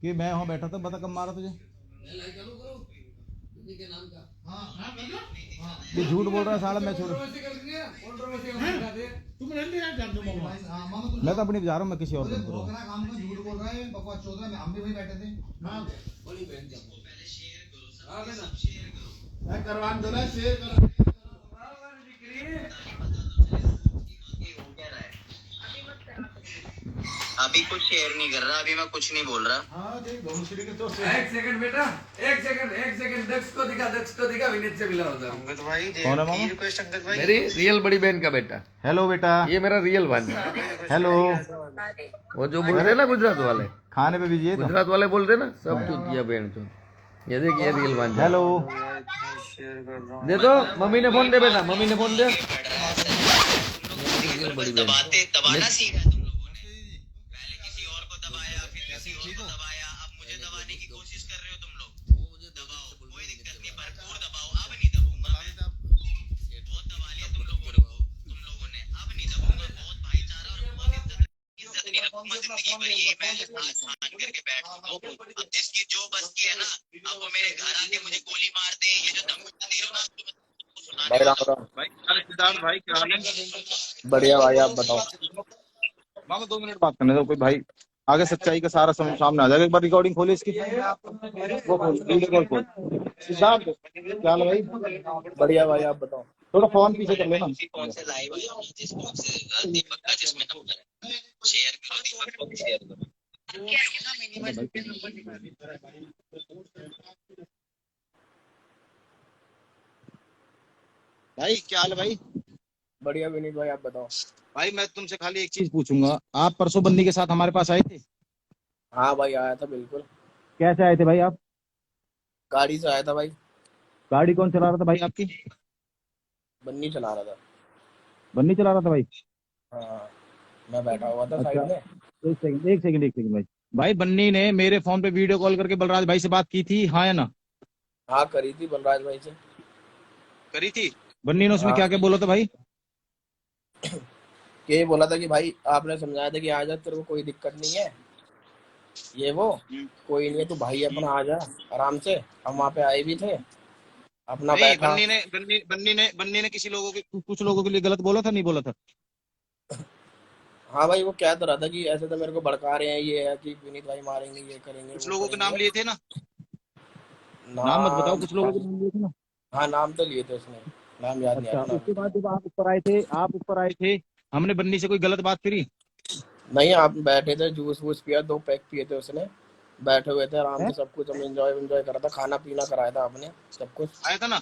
कि मैं वहाँ बैठा था, बता कब मारा तुझे? ये झूठ बोल रहा है साला, मैं छोड़, मैं तो अपनी जा रहा हूँ, मैं किसी और को झूठ बोल रहा है, बकवास चल रहा है, हम भी वहीं बैठे थे। करवान दो ना, शेयर कर। अभी कुछ शेयर नहीं कर रहा, अभी मैं कुछ नहीं बोल रहा। एक सेकंड बेटा, एक सेकंड दक्ष को दिखा विनीत से मिला होता। अंगद भाई कौन है मामा? रिक्वेस्ट अंगद भाई। मेरी रियल बड़ी बहन का बेटा, हेलो बेटा। ये मेरा रियल भांजा। हेलो। वो जो बोलते हैं ना गुजरात वाले, खाने पे बिजी है तो। गुजरात वाले बोलते हैं ना सब चूत किया बहन चो। ये देखिए रियल भांजा। हेलो। शेयर कर रहा हूँ। दे दो, मम्मी ने फोन दे बेटा, मम्मी ने फोन दे। बड़ी दबाते दबाना सीखा है तुम लोगों ने। पहले किसी और को दबाया, फिर किसी और को दबाया, अब मुझे दबाने की कोशिश कर रहे हो तुम लोग। मुझे दबाओ, कोई दिक्कत नहीं, भरपूर दबाओ। अब नहीं दबूंगा मैं। बहुत दबा लिया तुम लोगों ने, अब नहीं दबूंगा। बहुत भाईचारा और बहुत इज्जत नहीं रखूंगा जिंदगी भर। ये मैं आज मान करके बैठ चुका हूँ। अब जिसकी जो बस की है ना, अब वो मेरे घर आके मुझे गोली मार दे, ये जो धमकी दे रहे हो ना, भाई राम राम। भाई सिद्धार्थ भाई क्या हाल है? बढ़िया भाई, आप बताओ। मामा 2 मिनट बात करने दो, कोई भाई आगे सच्चाई का सारा सामने आ जाएगा। एक बार रिकॉर्डिंग खोली इसकी, वो खोल, वीडियो कॉल खोल। सिद्धार्थ क्या हाल है भाई? बढ़िया भाई, आप बताओ। थोड़ा फोन पीछे कर लेना। कौन से लाइव आया हूँ, जिस कौन से दीपक का जिसमें नंबर है, शेयर करो दीपक को भी शेयर करो। भाई क्या हाल है भाई? बढ़िया विनीत भाई, आप बताओ। भाई मैं तुमसे खाली एक चीज पूछूंगा, आप परसों बंदी के साथ हमारे पास आए थे? हाँ भाई, आया था बिल्कुल। कैसे आए थे भाई आप? गाड़ी से आया था भाई। गाड़ी कौन चला रहा था भाई आपकी? बन्नी चला रहा था। बन्नी चला रहा था भाई? हाँ, मैं बैठा हुआ था अच्छा, साइड में। एक सेकंड भाई। भाई बन्नी ने मेरे फोन पे वीडियो कॉल करके बलराज भाई से बात की थी, हाँ या ना? हाँ, करी थी बलराज भाई से। करी थी। बन्नी ने उसमें हाँ। क्या क्या बोला था भाई? ये बोला था कि भाई आपने समझाया था कि आ जा, तेरे को कोई दिक्कत नहीं है, ये वो कोई नहीं है, तू भाई अपना आ जा आराम से। हम वहाँ पे आए भी थे, अपना नहीं, बैठा। बन्नी ने किसी लोगों के, कुछ लोगों के लिए गलत बोला था, नहीं बोला था? हाँ भाई, वो कह तो रहा था कि ऐसे तो मेरे को भड़का रहे हैं, ये है कि विनीत भाई मारेंगे, ये करेंगे, कुछ वो लोगों के नाम करेंगे। लिए थे ना? नाम मत बताओ, कुछ लोगों के नाम लिए थे ना? हाँ, नाम तो लिए थे उसने, नाम याद नहीं आ अच्छा, रहा उसके नाम। बाद जब आप ऊपर आए थे, हमने बन्नी से कोई गलत बात करी? नहीं, आप बैठे थे, जूस वूस पिया, 2 पैक पिए थे उसने, बैठे हुए थे आराम हैं? से, सब कुछ हम एंजॉय कर रहा था, खाना पीना कराया था आपने सब कुछ। आया था ना?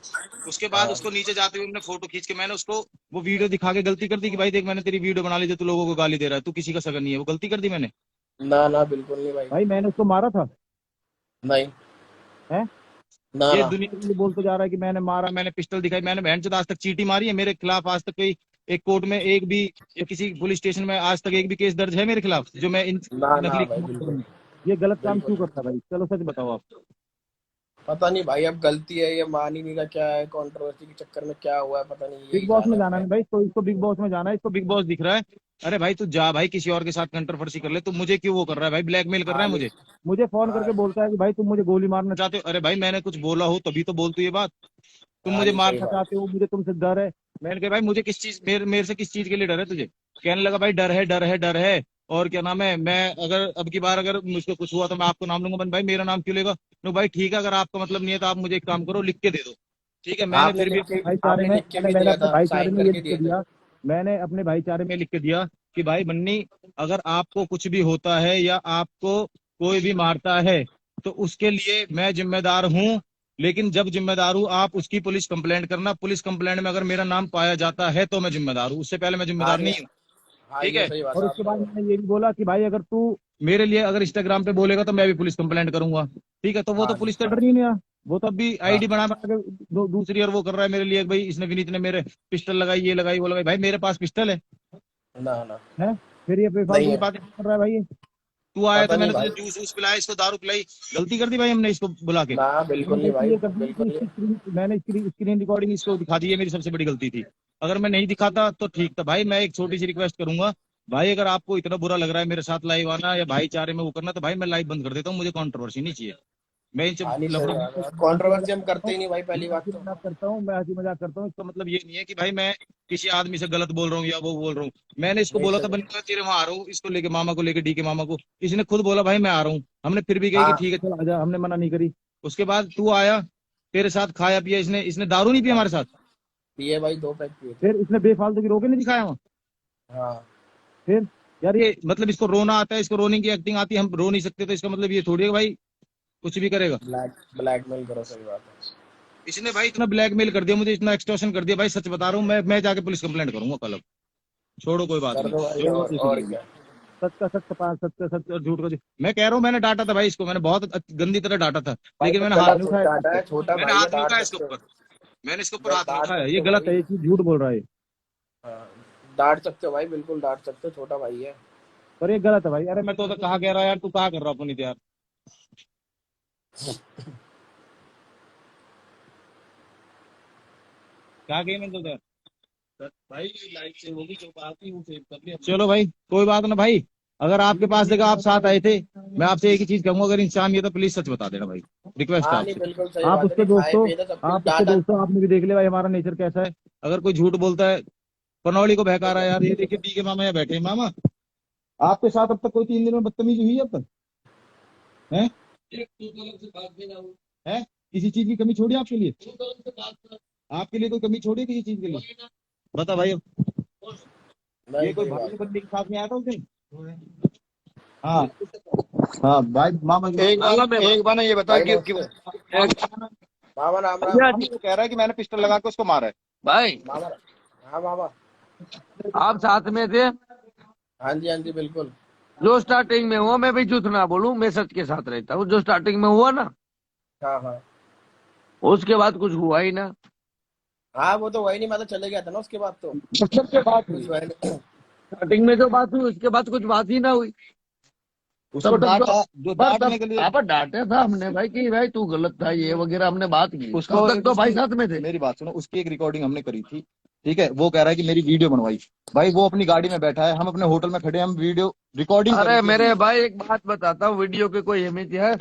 उसके बाद हाँ। उसको नीचे जाते हुए हमने फोटो खींच के, मैंने उसको वो वीडियो दिखा के गलती कर दी कि भाई देख मैंने तेरी वीडियो बना ली, जो तू लोगों को गाली दे रहा है, तू किसी का सगा नहीं है, वो गलती कर दी मैंने? ना ना, बिल्कुल नहीं भाई। भाई मैंने उसको मारा था? नहीं। है? ना ये ना। दुनिया के लिए बोलते जा रहा है कि मैंने मारा, मैंने पिस्टल दिखाई, मैंने बहन चोद आज तक चीटी मारी है मेरे खिलाफ? आज तक कोई एक कोर्ट में एक भी या किसी पुलिस स्टेशन में आज तक एक भी केस दर्ज है मेरे खिलाफ जो मैं इन ना नकली भाई, बिल्कुल ये गलत काम बिल्कुल क्यों नहीं। करता भाई? चलो सच बताओ आप। पता नहीं भाई, अब गलती है, ये मान ही नहीं रहा, क्या है कंट्रोवर्सी के चक्कर में क्या हुआ है, पता नहीं, बिग यही बॉस में जाने जाना भाई। है भाई, इसको बिग बॉस में जाना है, इसको बिग बॉस दिख रहा है। अरे भाई तू जा भाई, किसी और के साथ कंट्रोवर्सी कर ले, तू मुझे क्यों वो कर रहा है भाई, ब्लैकमेल कर रहा हाँ है नहीं। मुझे? मुझे फोन हाँ करके बोलता है कि भाई तुम मुझे गोली मारना चाहते हो। अरे भाई मैंने कुछ बोला हो तभी तो बोलती ये बात। तुम हाँ मुझे नहीं, सही मारना बात। चाहते हो, मुझे तुमसे डर है। मैंने कहा भाई मुझे किस चीज, मेरे से किस चीज के लिए डर है तुझे? कहने लगा भाई डर है, डर है, डर है। और क्या नाम है, मैं अगर अब की बार अगर मुझको कुछ हुआ तो मैं आपको नाम लूंगा। बन भाई मेरा नाम क्यों लेगा? नो भाई ठीक है, अगर आपका मतलब नहीं है तो आप मुझे एक काम करो, लिख के दे दो। ठीक है, मैंने आपने फिर भी लिख अपने के भाईचारे आपने में लिख के मैंने भी मैंने दिया अपने था, भाईचारे साइन में ये करके लिख के दिए थे। दिया। मैंने अपने भाईचारे में लिख के दिया कि भाई बन्नी, अगर आपको कुछ भी होता है या आपको कोई भी मारता है तो उसके लिए मैं जिम्मेदार हूँ। लेकिन जब जिम्मेदार हूँ आप उसकी पुलिस कंप्लेंट करना, पुलिस कंप्लेंट में अगर मेरा नाम पाया जाता है तो मैं जिम्मेदार हूँ, उससे पहले मैं हाँ जिम्मेदार नहीं। नहीं हूँ। हाँ, ठीक ये है। सही बात और है उसके बाद आपने। मैंने ये भी बोला कि भाई अगर तू मेरे लिए अगर इंस्टाग्राम पे बोलेगा तो मैं भी पुलिस कंप्लेंट करूंगा। ठीक है, तो वो तो हाँ पुलिस का डर नहीं है। वो तो अभी हाँ आईडी बना बना के दूसरी और वो कर रहा है मेरे लिए, भाई इसने विनीत ने मेरे पिस्टल लगाई, ये लगाई, वो लगाई। भाई मेरे पास पिस्टल ना ना, है? फिर ये बेफालतू नहीं की है। बातें कर रहा है भाई ये। तू आया पता था, नहीं मैंने तुझे भाई। जूस वूस पिलाया, इसको दारू पिलाई, गलती कर दी भाई हमने इसको बुला के। ना, मैंने बिल्कुल नहीं गलती भाई, ये कर दी कि बिल्कुल नहीं। मैंने स्क्रीन रिकॉर्डिंग इसको दिखा दी है, मेरी सबसे बड़ी गलती थी। अगर मैं नहीं दिखाता तो ठीक था भाई। मैं एक छोटी सी रिक्वेस्ट करूंगा, भाई अगर आपको इतना बुरा लग रहा है मेरे साथ लाइव आना या भाईचारे में वो करना, तो भाई मैं लाइव बंद कर देता हूँ, मुझे कंट्रोवर्सी नहीं चाहिए। मैं इन सब कंट्रोवर्सी हम करते ही नहीं भाई, पहली बात तो। मजाक करता हूँ, मैं हंसी मजाक करता हूँ, इसका मतलब ये नहीं है कि भाई मैं किसी आदमी से गलत बोल रहा हूँ या वो बोल रहा हूँ। मैंने इसको नहीं बोला था सर। बंदा तेरे वहां आ रहा हूँ, इसको लेके मामा को लेके, डी के मामा को, इसने खुद बोला भाई मैं आ रहा हूँ, हमने फिर भी कही कि हाँ ठीक है चल आजा, हमने मना नहीं करी। उसके बाद तू आया, तेरे साथ खाया पिया, इसने इसने दारू नहीं पिया हाँ, हमारे साथ, पिए भाई, 2 पैक पिए थे। फिर इसने बेफालतू की रोके नहीं दिखाया वहाँ। हाँ फिर यार ये मतलब इसको रोना आता है, इसको रोने की एक्टिंग आती है, हम रो नहीं सकते, तो इसका मतलब ये थोड़ी है कि भाई कुछ भी करेगा। ब्लैकमेल करो, सही बात है। इसने भाई इतना ब्लैकमेल कर दिया मुझे, इतना एक्सटॉर्शन कर दिया भाई, सच बता रहा हूँ, मैं जाके पुलिस कंप्लेंट करूंगा कल। अब छोड़ो कोई बात कर नहीं, दो भाई, जो कुछ और भी है। क्या। सच का सच छपा, सच का सच और झूठ का झूठ। मैं कह रहा हूँ मैंने डांटा था भाई इसको, मैंने बहुत गंदी तरह डांटा था, भाई लेकिन तो मैंने हाथ गला नहीं छोड़ उठाया इसके डांटा ऊपर। है, छोटा मैंने भाई हाथ है, नहीं डांट उठाया इसके सकते हो। ऊपर, मैंने इसके ऊपर हाथ नहीं डांट उठाया, सकते ये हो गलत है, भाई। ये चीज झूठ बोल रहा है। हाँ, डांट सकते हो भाई, बिल्कुल डांट सकते हो, छोटा भाई है। पर ये गलत है भाई। अरे मैं तो कहा कह रहा यार, तू कहा कर रहा पुनीत यार, क्या गेम है तो भाई, लाइट से होगी जो बात ही वो सेव कर लिया। चलो भाई कोई बात ना भाई, अगर आपके पास देखा आप साथ आए थे, मैं आपसे एक ही चीज कहूंगा, अगर इंसान ये तो प्लीज सच बता देना भाई, रिक्वेस्ट है हाँ नहीं, आपसे। बिल्कुल सही आप बात है, उसके नहीं खाए दोस्तों, पिए तो सब कुछ आप उसके डांटा। दोस्तों, आपने भी देख लिया भाई हमारा नेचर कैसा है। अगर कोई झूठ बोलता है, पनौली को बहका रहा है यार, ये देखिए डी के मामा यहाँ बैठे हैं। मामा आपके साथ अब तक कोई 3 दिन में बदतमीजी हुई है अब तक है? है किसी चीज की कमी छोड़ी आपके लिए? आपके लिए कोई कमी छोड़ी किसी चीज के लिए? बता भाई अब। ये नहीं कोई सही भाई बात के है। बंदे के साथ में आया था उस दिन? हाँ हाँ भाई मामा एक बार ना ये बताओ भाई कि नमस्ते। मामा राम राम। भैया जी, वो कह रहा है कि मैंने पिस्टल लगा के उसको मारा है। भाई मामा। हाँ मामा। आप साथ में थे हाँ जी, हाँ जी, बिल्कुल। जो स्टार्टिंग में हुआ, मैं भी झूठ ना बोलूं, मैं सच के साथ रहता हूँ। जो स्टार्टिंग में हुआ ना, हाँ हाँ उसके बाद कुछ हुआ ही ना। हाँ, वो तो वही नहीं, मैं तो चले गया था ना उसके बाद तो सबके बात हुई, कुछ हुआ ही नहीं। स्टार्टिंग में जो बात हुई उसके बाद कुछ बात ही ना हुई। उसको तब तक डांटा, जो पर डांटने तब के लिए आप डांटे था हमने भाई कि भाई तू गलत था, ये वगैरह हमने बात की। उसको तब तक तो भाई साथ में थे। मेरी बात सुनो, उसकी एक रिकॉर्डिंग हमने करी थी, ठीक है, वो कह रहा है कि मेरी वीडियो बनवाई। भाई वो अपनी गाड़ी में बैठा है, हम अपने होटल में खड़े हैं, हम वीडियो रिकॉर्डिंग करी अरे थी मेरे अपनी। भाई एक बात बताता हूँ, वीडियो की कोई अहमियत है?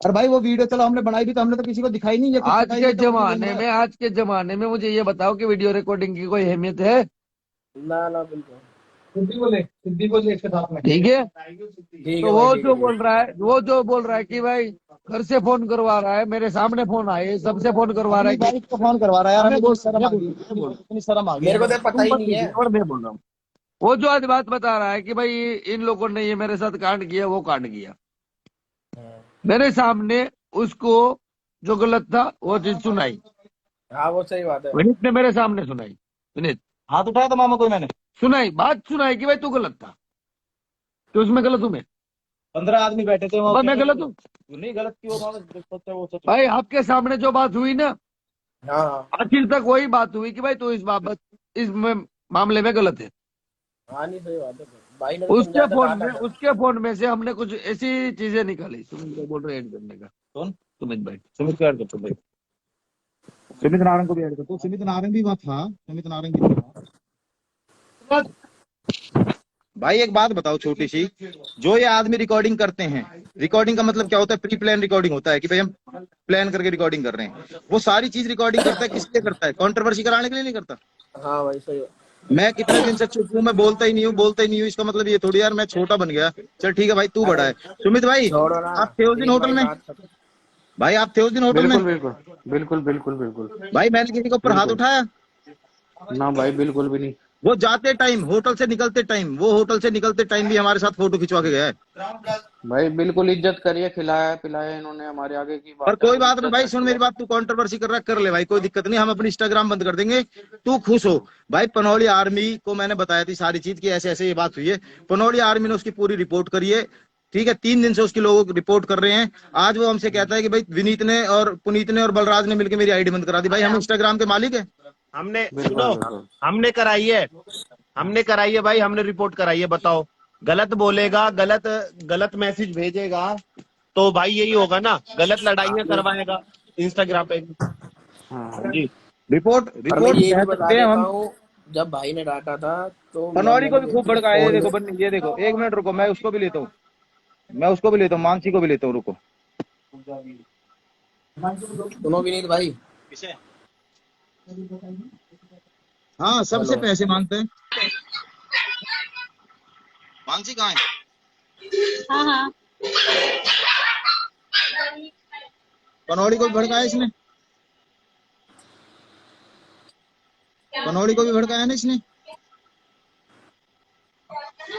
अरे भाई वो वीडियो चलो हमने बनाई भी, तो हमने तो किसी को दिखाई नहीं है, कुछ आज दिखाई के नहीं, तो वो क्यों बोल जमाने रहा है? में, आज के जमाने में मुझे ये बताओ कि वीडियो रिकॉर्डिंग की कोई अहमियत है? ना ना, बिल्कुल सिद्धि बोले इसके साथ में। ठीक है। ठीक तो है वो भाई, ठीक है, जो ठीक बोल रहा है, वो जो बोल रहा है कि भाई घर से फोन करवा रहा है, मेरे सामने फोन आए, सबसे फोन करवा रहा है कि बाइक को फोन करवा रहा है यार, मैं हमें बोल बहुत शर्म आ गई, इतनी शर्म आ है। गई मेरे को हमें। तो पता तुम ही मत नहीं है। कीजिए और मैं बोल रहा हूँ। वो जो आज बात बता रहा है कि भाई इन लोगों ने ये मेरे साथ कांड किया, वो कांड किया मेरे सामने, उसको जो गलत था वो चीज सुनाई। हाँ, वो सही बात है। विनीत ने मेरे सामने सुनाई। विनीत हाथ उठाया था मामा कोई मैंने? सुनाई, बात सुनाई कि भाई तू गलत था, तो उसमें गलत हूं मैं? 15 आदमी बैठे थे वहाँ, अब मैं गलत हूँ? नहीं गलत की वो मामा, जो सच है वो सच है। भाई आपके सामने जो बात हुई ना, हाँ हाँ आखिर तक वही बात हुई कि भाई तू इस बाबत, मामले में गलत है। हाँ, नहीं सही बात है। भाई ने तो समझाया था, डांटा था। उसके फोन में से हमने कुछ ऐसी चीजें निकाली। सुमित भाई बोल रहे ऐड करने का। कौन? सुमित भाई। सुमित को ऐड कर भाई, सुमित नारंग को भी ऐड कर, तो सुमित नारंग भी वहाँ था, सुमित नारंग भी था। भाई एक बात बताओ छोटी सी, जो ये आदमी रिकॉर्डिंग करते हैं, रिकॉर्डिंग का मतलब क्या होता है? प्री प्लान रिकॉर्डिंग होता है कि भाई हम प्लान करके रिकॉर्डिंग कर रहे हैं। वो सारी चीज रिकॉर्डिंग करता है, किस लिए करता है? कंट्रोवर्सी कराने के लिए नहीं करता। हाँ भाई, सही बात। मैं कितने दिन से चुप हूँ, मैं बोलता ही नहीं हूँ, बोलता ही नहीं हूँ, इसका मतलब ये थोड़ी यार मैं छोटा बन गया। चल ठीक है भाई, तू बड़ा अरे है। सुमित भाई छोड़ो ना, आप थे उस दिन एक होटल भाई में? बात। भाई आप थे उस दिन होटल में? बिल्कुल बिल्कुल बिल्कुल बिल्कुल बिल्कुल भाई मैंने किसी के ऊपर हाथ बिल्कुल उठाया? ना भाई, बिल्कुल भी नहीं। वो जाते टाइम, होटल से निकलते टाइम, वो होटल से निकलते टाइम भी हमारे साथ फोटो खिंचवा के गया है। भाई बिल्कुल इज्जत करिए, खिलाया पिलाया इन्होंने, हमारे आगे की पर बात है, कोई और बात नहीं इज्जत भाई, सुन रखिए। मेरी बात, तू कंट्रोवर्सी कर रहा है, कर ले भाई, कोई दिक्कत नहीं, हम अपनी इंस्टाग्राम बंद कर देंगे, तू खुश हो। भाई पनौली आर्मी को मैंने बताया थी सारी चीज की ऐसे ऐसे ये बात हुई है, पनौली आर्मी ने उसकी पूरी रिपोर्ट करी है, ठीक है, 3 दिन से उसकी लोग रिपोर्ट कर रहे हैं। आज वो हमसे कहता है कि भाई विनीत ने और पुनीत ने और बलराज ने मिलकर मेरी आईडी बंद करा दी। भाई हम इंस्टाग्राम के मालिक है? हमने बिल्कुल सुनो, बिल्कुल हमने कराई है, हमने कराई है भाई, हमने रिपोर्ट कराई है। बताओ, गलत बोलेगा, गलत गलत मैसेज भेजेगा तो भाई यही होगा ना, गलत लड़ाइयां करवाएगा इंस्टाग्राम पे। हाँ। जी रिपोर्ट और मैं रिपोर्ट ये कह भी बता सकते हैं देता हम। हूँ, जब भाई ने डांटा था तो पनौड़ी को भी मैंने खूब भड़काया। ये फोन देखो बन्नी, ये देखो, एक मिनट रुको, मैं उसको भी लेता हूँ, मैं उसको भी लेता हूँ, मानसी को भी लेता हूँ, रुको। सुनो विनीत भाई, किसे? हाँ, सबसे हेलो, पैसे मांगते हैं। मानसी कहाँ है? हाँ हाँ। पनौड़ी को भी भड़काया इसने, पनौड़ी को भी भड़काया ना इसने।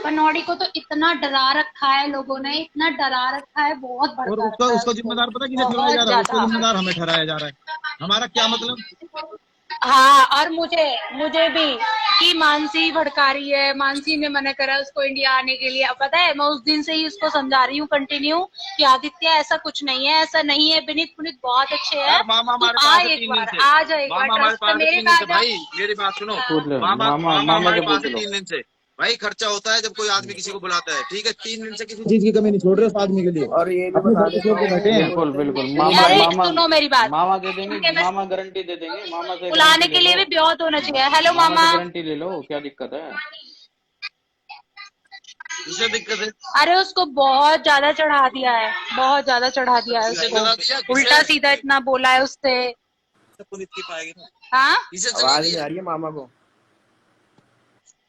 पनौड़ी को तो इतना डरा रखा है लोगों ने, इतना डरा रखा है, बहुत और भड़का उसका रखा है उसका उसको, जिम्मेदार पता किसे ठहराया जा बहुत रहा है? उसका ज्यादा। जिम्मेदार हमें ठहराया जा रहा है। हमारा क्या मतलब? हाँ, और मुझे भी कि मानसी भड़का रही है, मानसी ने मना करा उसको इंडिया आने के लिए। अब पता है, मैं उस दिन से ही उसको समझा रही हूँ कंटिन्यू कि आदित्य ऐसा कुछ नहीं है, ऐसा नहीं है, विनीत पुनीत बहुत अच्छे हैं, यार मामा तू हमारे आ पास है एक 3 दिन बार, से। आ जा एक बार, मामा हमारे ट्रस्ट पास पे है मेरे 3 पे दिन आ से। जा। भाई मेरी बात सुनो, पूछ लो, मामा मामा मामा मामा हमारे से पास पूछ है लो। 3 दिन से। भाई खर्चा होता है जब कोई आदमी किसी को बुलाता है, ठीक है? 3 दिन से किसी चीज की कमी नहीं छोड़ रहे उस आदमी के लिए। और ये भी अपने बता घर पे देता छोड़ के हूँ, बैठे हैं। बिल्कुल बिल्कुल, विनीत मामा अरे भाई, मामा सुनो मेरी बात, मामा दे देंगे, उनके में मामा गारंटी दे देंगे, मामा से बुलाने गारंटी के ले लिए लो, भी ब्योत होना चाहिए। हेलो मामा मामा। से गारंटी ले लो, क्या दिक्कत है? उसे दिक्कत है। अरे उसको बहुत ज्यादा चढ़ा दिया है, बहुत ज्यादा चढ़ा दिया है किसे उसको, जला दिया? उल्टा किसे? सीधा इतना बोला है उससे। पुनीत की पाएगी ना? हाँ, किसे जला आवाज नहीं दिया? आ रही है मामा को,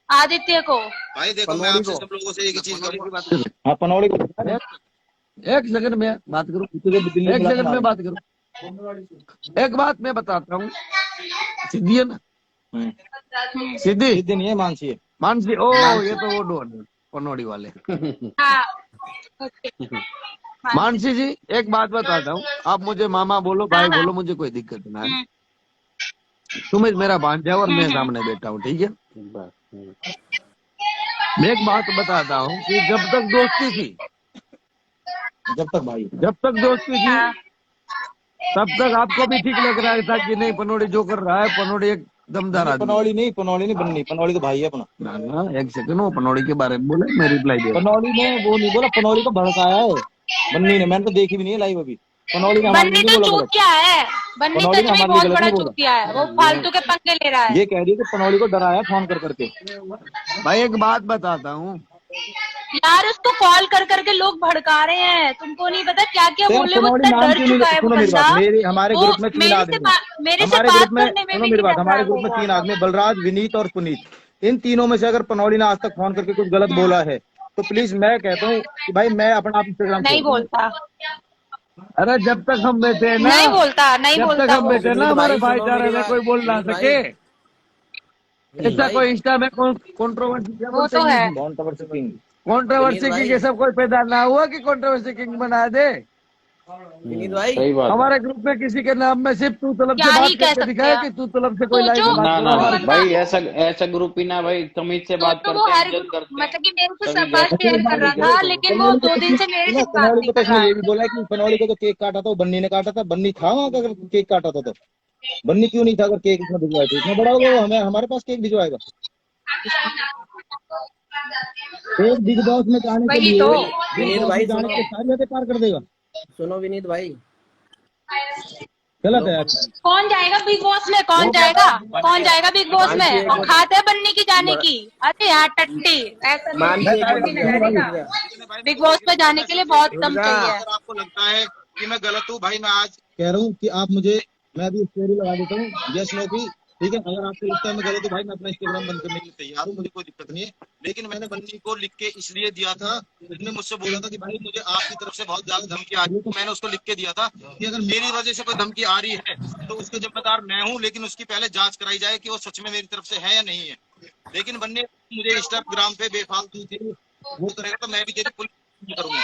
आदित्य को। भाई देखो, मैं पनौड़ी आपसे को। सब लोगों से एक ही चीज करूँ। हाँ, पनौड़ी को एक सेकंड में बात करूं, तुझे दिल्ली एक बुला के सेकंड में मारूंगा। बात करूं। एक बात मैं बताता हूँ, सिद्धि है ना, सिद्धि जिस दिन ये मानसी है। मानसी, ओ मानसी, ये तो वो डोन है, पनौड़ी वाले। हाँ, ओके। मानसी जी, एक बात बताता हूँ, आप मुझे मामा बोलो, हाँ भाई हाँ। बोलो, मुझे कोई दिक्कत ना है। तुम मेरा भांजा और मैं सामने बैठा हूँ, ठीक है? मैं एक बात बताता हूँ कि जब तक दोस्ती थी, जब तक भाई जब तक दोस्ती थी, हाँ तब तक आपको भी ठीक लग रहा था कि नहीं पनौड़ी जो कर रहा है, पनौड़ी एक दमदार आदमी है। पनौली नहीं बननी, पनौली तो भाई है अपना। ना ना, एक सेकंड, वो पनौड़ी के बारे में बोले, मैं रिप्लाई दे रहा हूँ। पनौली ने वो नहीं बोला, पनौली को भड़काया है बन्नी ने। मैंने तो देखी भी नहीं है लाइव अभी। पनौली ने हमारे लिए बन्नी नहीं तो बोला गलत। चूतिया है, बन्नी पनौली सच ने में हमारे लिए बहुत गलत बड़ा नहीं बोला। चूतिया है, वो फालतू के पंगे ले रहा है। ये कह रही है कि पनौली को डराया फोन कर करके। भाई एक बात बताता हूँ, यार उसको कॉल कर करके लोग भड़का रहे हैं, तुमको नहीं पता क्या क्या तो यार बोले, वो पनौली इतना नाम डर क्यों नहीं चुका लेते? है वो सुनो मेरी बंदा। बात, मेरे हमारे वो ग्रुप में 3 आदमी हैं। मेरे से हमारे बात ग्रुप में करने में सुनो भी मेरी नहीं बात, डर रहा हमारे है ग्रुप वो में 3 ज्यादा। आदमी हैं, बलराज, विनीत और पुनीत। इन तीनों में से अगर पनौली ने आज तक फोन करके कुछ गलत बोला है तो प्लीज मैं कहता हूँ कि भाई मैं अपना आप इंस्टाग्राम नहीं छोड़ दूंगा। बोलता, अरे जब तक हम बैठे हैं ना, नहीं बोलता, नहीं जब तक बोलता हम वो। बैठे हैं ना, विनीत हमारे भाई सुनो भाईचारे मेरी में बात, कोई बोल ना विनीत भाई, सके। विनीत ऐसा भाई, कोई इंस्टा में कंट्रोवर्सी, क्या वो बोलते तो हैं है। इंग्लिश में, कॉन्ट्रोवर्सी किंग। विनीत कंट्रोवर्सी की भाई, ये सब कोई पैदा ना हुआ कि कंट्रोवर्सी किंग बना दे। विनीत भाई, सही बात है। हमारे ग्रुप में किसी के नाम में सिर्फ तू तलब क्या से बात ही कह करके सकते दिखाए हैं। कि तू तलब से कोई लाइव सोचो में बात ना करो ना वो हमारे। बंदा, भाई, ऐसा ऐसा ग्रुप ही ना भाई, तमीज से बात सोचो वो करते हैं, हर इज्जत करते हैं, मतलब कि मेरे से तभी सब बात जाके अच्छा शेयर एक कर बात रहा बताओ, था, लेकिन वो पनौली को 2 तो दिन से मेरे सुनो, से बात पनौली नहीं को तो कर इसने रहा ये है। भी बोला है कि पनौली को जो केक काटा था वो बन्नी ने काटा था। बन्नी था वहां का? अगर केक काटा था तो बन्नी क्यों नहीं था? अगर केक इसने भिजवाया था, इतना बड़ा होगा वो हमें हमारे पास केक भिजवाएगा? एक बिग बॉस में जाने के वही लिए, तो। बिग विनीत बॉस में भाई जाने सुनो, के लिए सारी हदें पार कर देगा। सुनो विनीत भाई, गलत हेलो, है यार। कौन जाएगा बिग बॉस में, कौन वो क्या जाएगा, कौन जाएगा बिग बॉस मानसी में? एक और बार, खाते बनने की जाने की। अरे यार टट्टी, ऐसा नहीं, मानसी एक कभी मिनट नहीं रुक जा, जाएगा। रुक जा, बिग बॉस में जाने के लिए बहुत रुक दम जा, चाहिए। अगर आपको लगता है कि मैं गलत हूँ, भाई मैं आज कह रहा हूँ कि आप मुझे, मैं भी स्टोरी लगा देता हूँ यस नो की, ठीक है? अगर आपको लगता है मैं गलत हूँ, भाई मैं अपना इंस्टाग्राम बंद करने के लिए तैयार हूँ, मुझे कोई दिक्कत नहीं है। लेकिन मैंने बन्नी को लिख के इसलिए दिया था, उसने मुझसे बोला था कि भाई मुझे आपकी तरफ से बहुत ज्यादा धमकी आ रही है, तो मैंने उसको लिख के दिया था कि अगर मेरी वजह से कोई धमकी आ रही है तो उसका जिम्मेदार मैं हूँ, लेकिन उसकी पहले जांच कराई जाए कि वो सच में मेरी तरफ से है या नहीं है। लेकिन बन्नी मुझे इंस्टाग्राम पे बेफालतू थी वो करेगा तो मैं भी तेरी पुलिस करूंगा,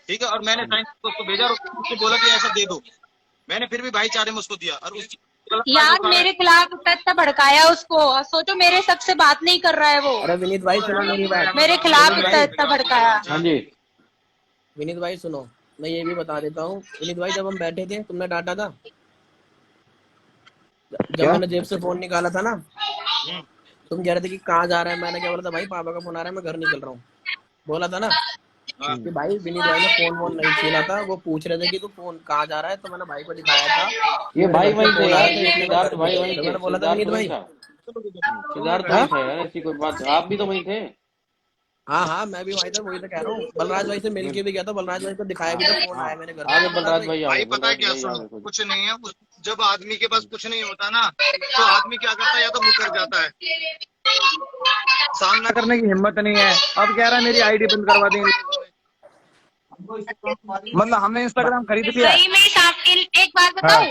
ठीक है? और मैंने साइंस को उसको भेजा और उसको बोला कि ऐसा दे दो। मैंने फिर भी भाईचारे में उसको दिया और उसकी गलत फायदा यार उठा रहा है। मेरे खिलाफ इतना भड़काया उसको, और सोचो मेरे सबसे बात नहीं कर रहा है वो, अरे विनीत भाई सुनो मेरी बात, मेरे खिलाफ विनीत भाई, इतना भड़काया। हाँ जी, विनीत भाई सुनो, मैं ये भी बता देता हूँ, विनीत भाई जब हम बैठे थे तुमने डांटा था, जब मैंने जेब से फोन निकाला था ना, तुम कह रहे थे कि कहाँ जा रहा है, मैंने क्या बोला था, भाई पापा का फोन आ रहा है, मैं घर निकल रहा हूँ, बोला था ना? कि भाई विनीत भाई ने फोन वोन नहीं छीना था, वो पूछ रहे थे कि तू फोन कहाँ जा रहा है, तो मैंने भाई को दिखाया था ये मेरे भाई घर से वही थे फोन आया यार, था ये इसलिए मैं सिद्धार्थ घर भाई पे वही तो थे, मैंने बोला था सिद्धार्थ विनीत वही भाई। था, सिद्धार्थ हाँ वही था यार, ऐसी कोई बात, आप भी तो वही थे। हाँ हाँ, मैं भी वही था, वही तो कह रहा हूँ। बलराज भाई से मिल के भी गया था, बलराज भाई को दिखाया भी था, फोन हाँ आया मेरे घर पे। आगे बलराज बलराज भाई भाई, आगे भाई पता है बलराज क्या, भाई सुनो, आगे कुछ नहीं है जब आदमी के पास कुछ नहीं होता ना, तो आदमी क्या करता है, या तो मुकर जाता है, सामना करने की हिम्मत नहीं है। अब कह रहा है मेरी आईडी बंद करवा देंगे, मतलब हमने इंस्टाग्राम खरीद लिया है। सही में एक बात हाँ। बताऊं,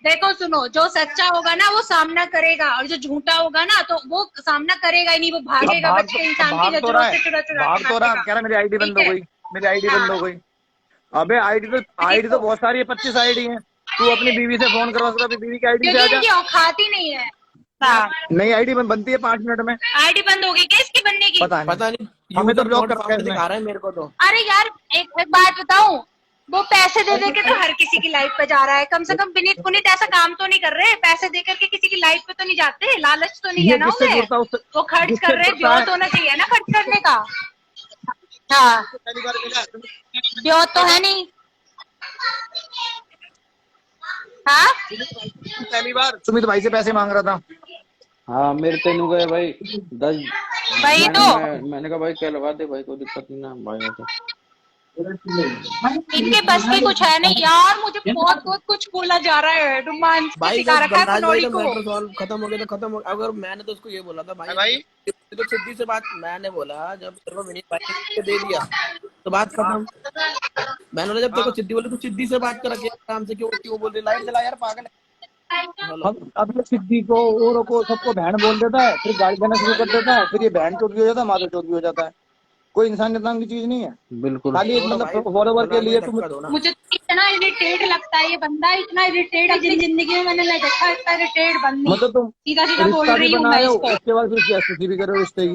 देखो सुनो, जो सच्चा होगा ना वो सामना करेगा, और जो झूठा होगा ना तो वो सामना करेगा ही नहीं, वो भागेगा, बच के इंसान की भाग तो रहा नजरों है, से चुरा चुरा भाग के तो रहा है, भागेगा। कह रहा है मेरी आईडी बंद हो ठीक है। गई, मेरी आईडी बंद हो हाँ, गई। अबे आईडी तो बहुत सारी है, 25 आईडी है। तू अपनी बीवी से फोन करवा सकता, अपनी बीवी की आईडी से क्योंकि आ जा। इनकी औकात ही नहीं है। हाँ, नई आईडी बनती है 5 मिनट में। आईडी बंद होगी क्या इसकी बनने की? पता नहीं, हमें तो यूजर ब्लॉक नॉट कर रखा है फाउंड इसने। दिखा रहा है मेरे को तो। अरे यार, एक बात बताऊं, वो पैसे दे दे के तो हर किसी की लाइफ पे जा रहा है। कम से कम विनीत पुनीत ऐसा काम तो नहीं कर रहे, पैसे दे करके किसी की लाइफ पे तो नहीं जाते, लालच तो नहीं ये है ना जिससे उन्हें। जुड़ता है उससे, वो खर्च जिससे कर रहे, जुड़ता है। ब्योत होना चाहिए ना खर्च करने का। हाँ, पहली बार मिला, ब्योत तो है नहीं। हाँ, पहली बार सुमित भाई से पैसे मांग रहा था। हाँ मेरे तेनू गए भाई 10। वही तो। मैंने कहा भाई क्या लगा दे भाई, कोई दिक्कत नहीं ना भाई ऐसे। इनके बस की कुछ है नहीं यार, मुझे बहुत बहुत कुछ बोला जा रहा है, रोमांस भाई सिखा जब रखा है बलराज भाई कुनौड़ी का को। मैटर सॉल्व खत्म हो गया तो खत्म हो गया। अगर मैंने तो उसको ये बोला था भाई तो सिद्धि से बात, मैंने बोला जब तेरे को विनीत भाई ने दे दिया तो बात खत्म। मैंने बोला जब तेरे को सिद्धि बोले तो सिद्धि से बात कर, आराम से, क्यों क्यों बोल रही, लाइट जला यार पागल है। अब ये सिद्धि को औरों को सबको बहन बोल देता है, फिर गाली देना शुरू कर देता है, फिर ये बहन चोट भी हो जाता है, माता चोट भी हो जाता है। कोई इंसानियत नाम की चीज नहीं है, बिल्कुल खाली एक मतलब फॉलोवर के लिए तुम। मुझे इतना इरिटेट लगता है ये बंदा, इतना इरिटेट अपनी जिंदगी में मैंने नहीं देखा, इतना इरिटेट बंदी। मतलब तुम सीधा सीधा बोल रिश्ता भी रही हूँ बना मैं रहे हो, इसको। उसके बाद फिर उसकी स्तुति भी करो रिश्ते की।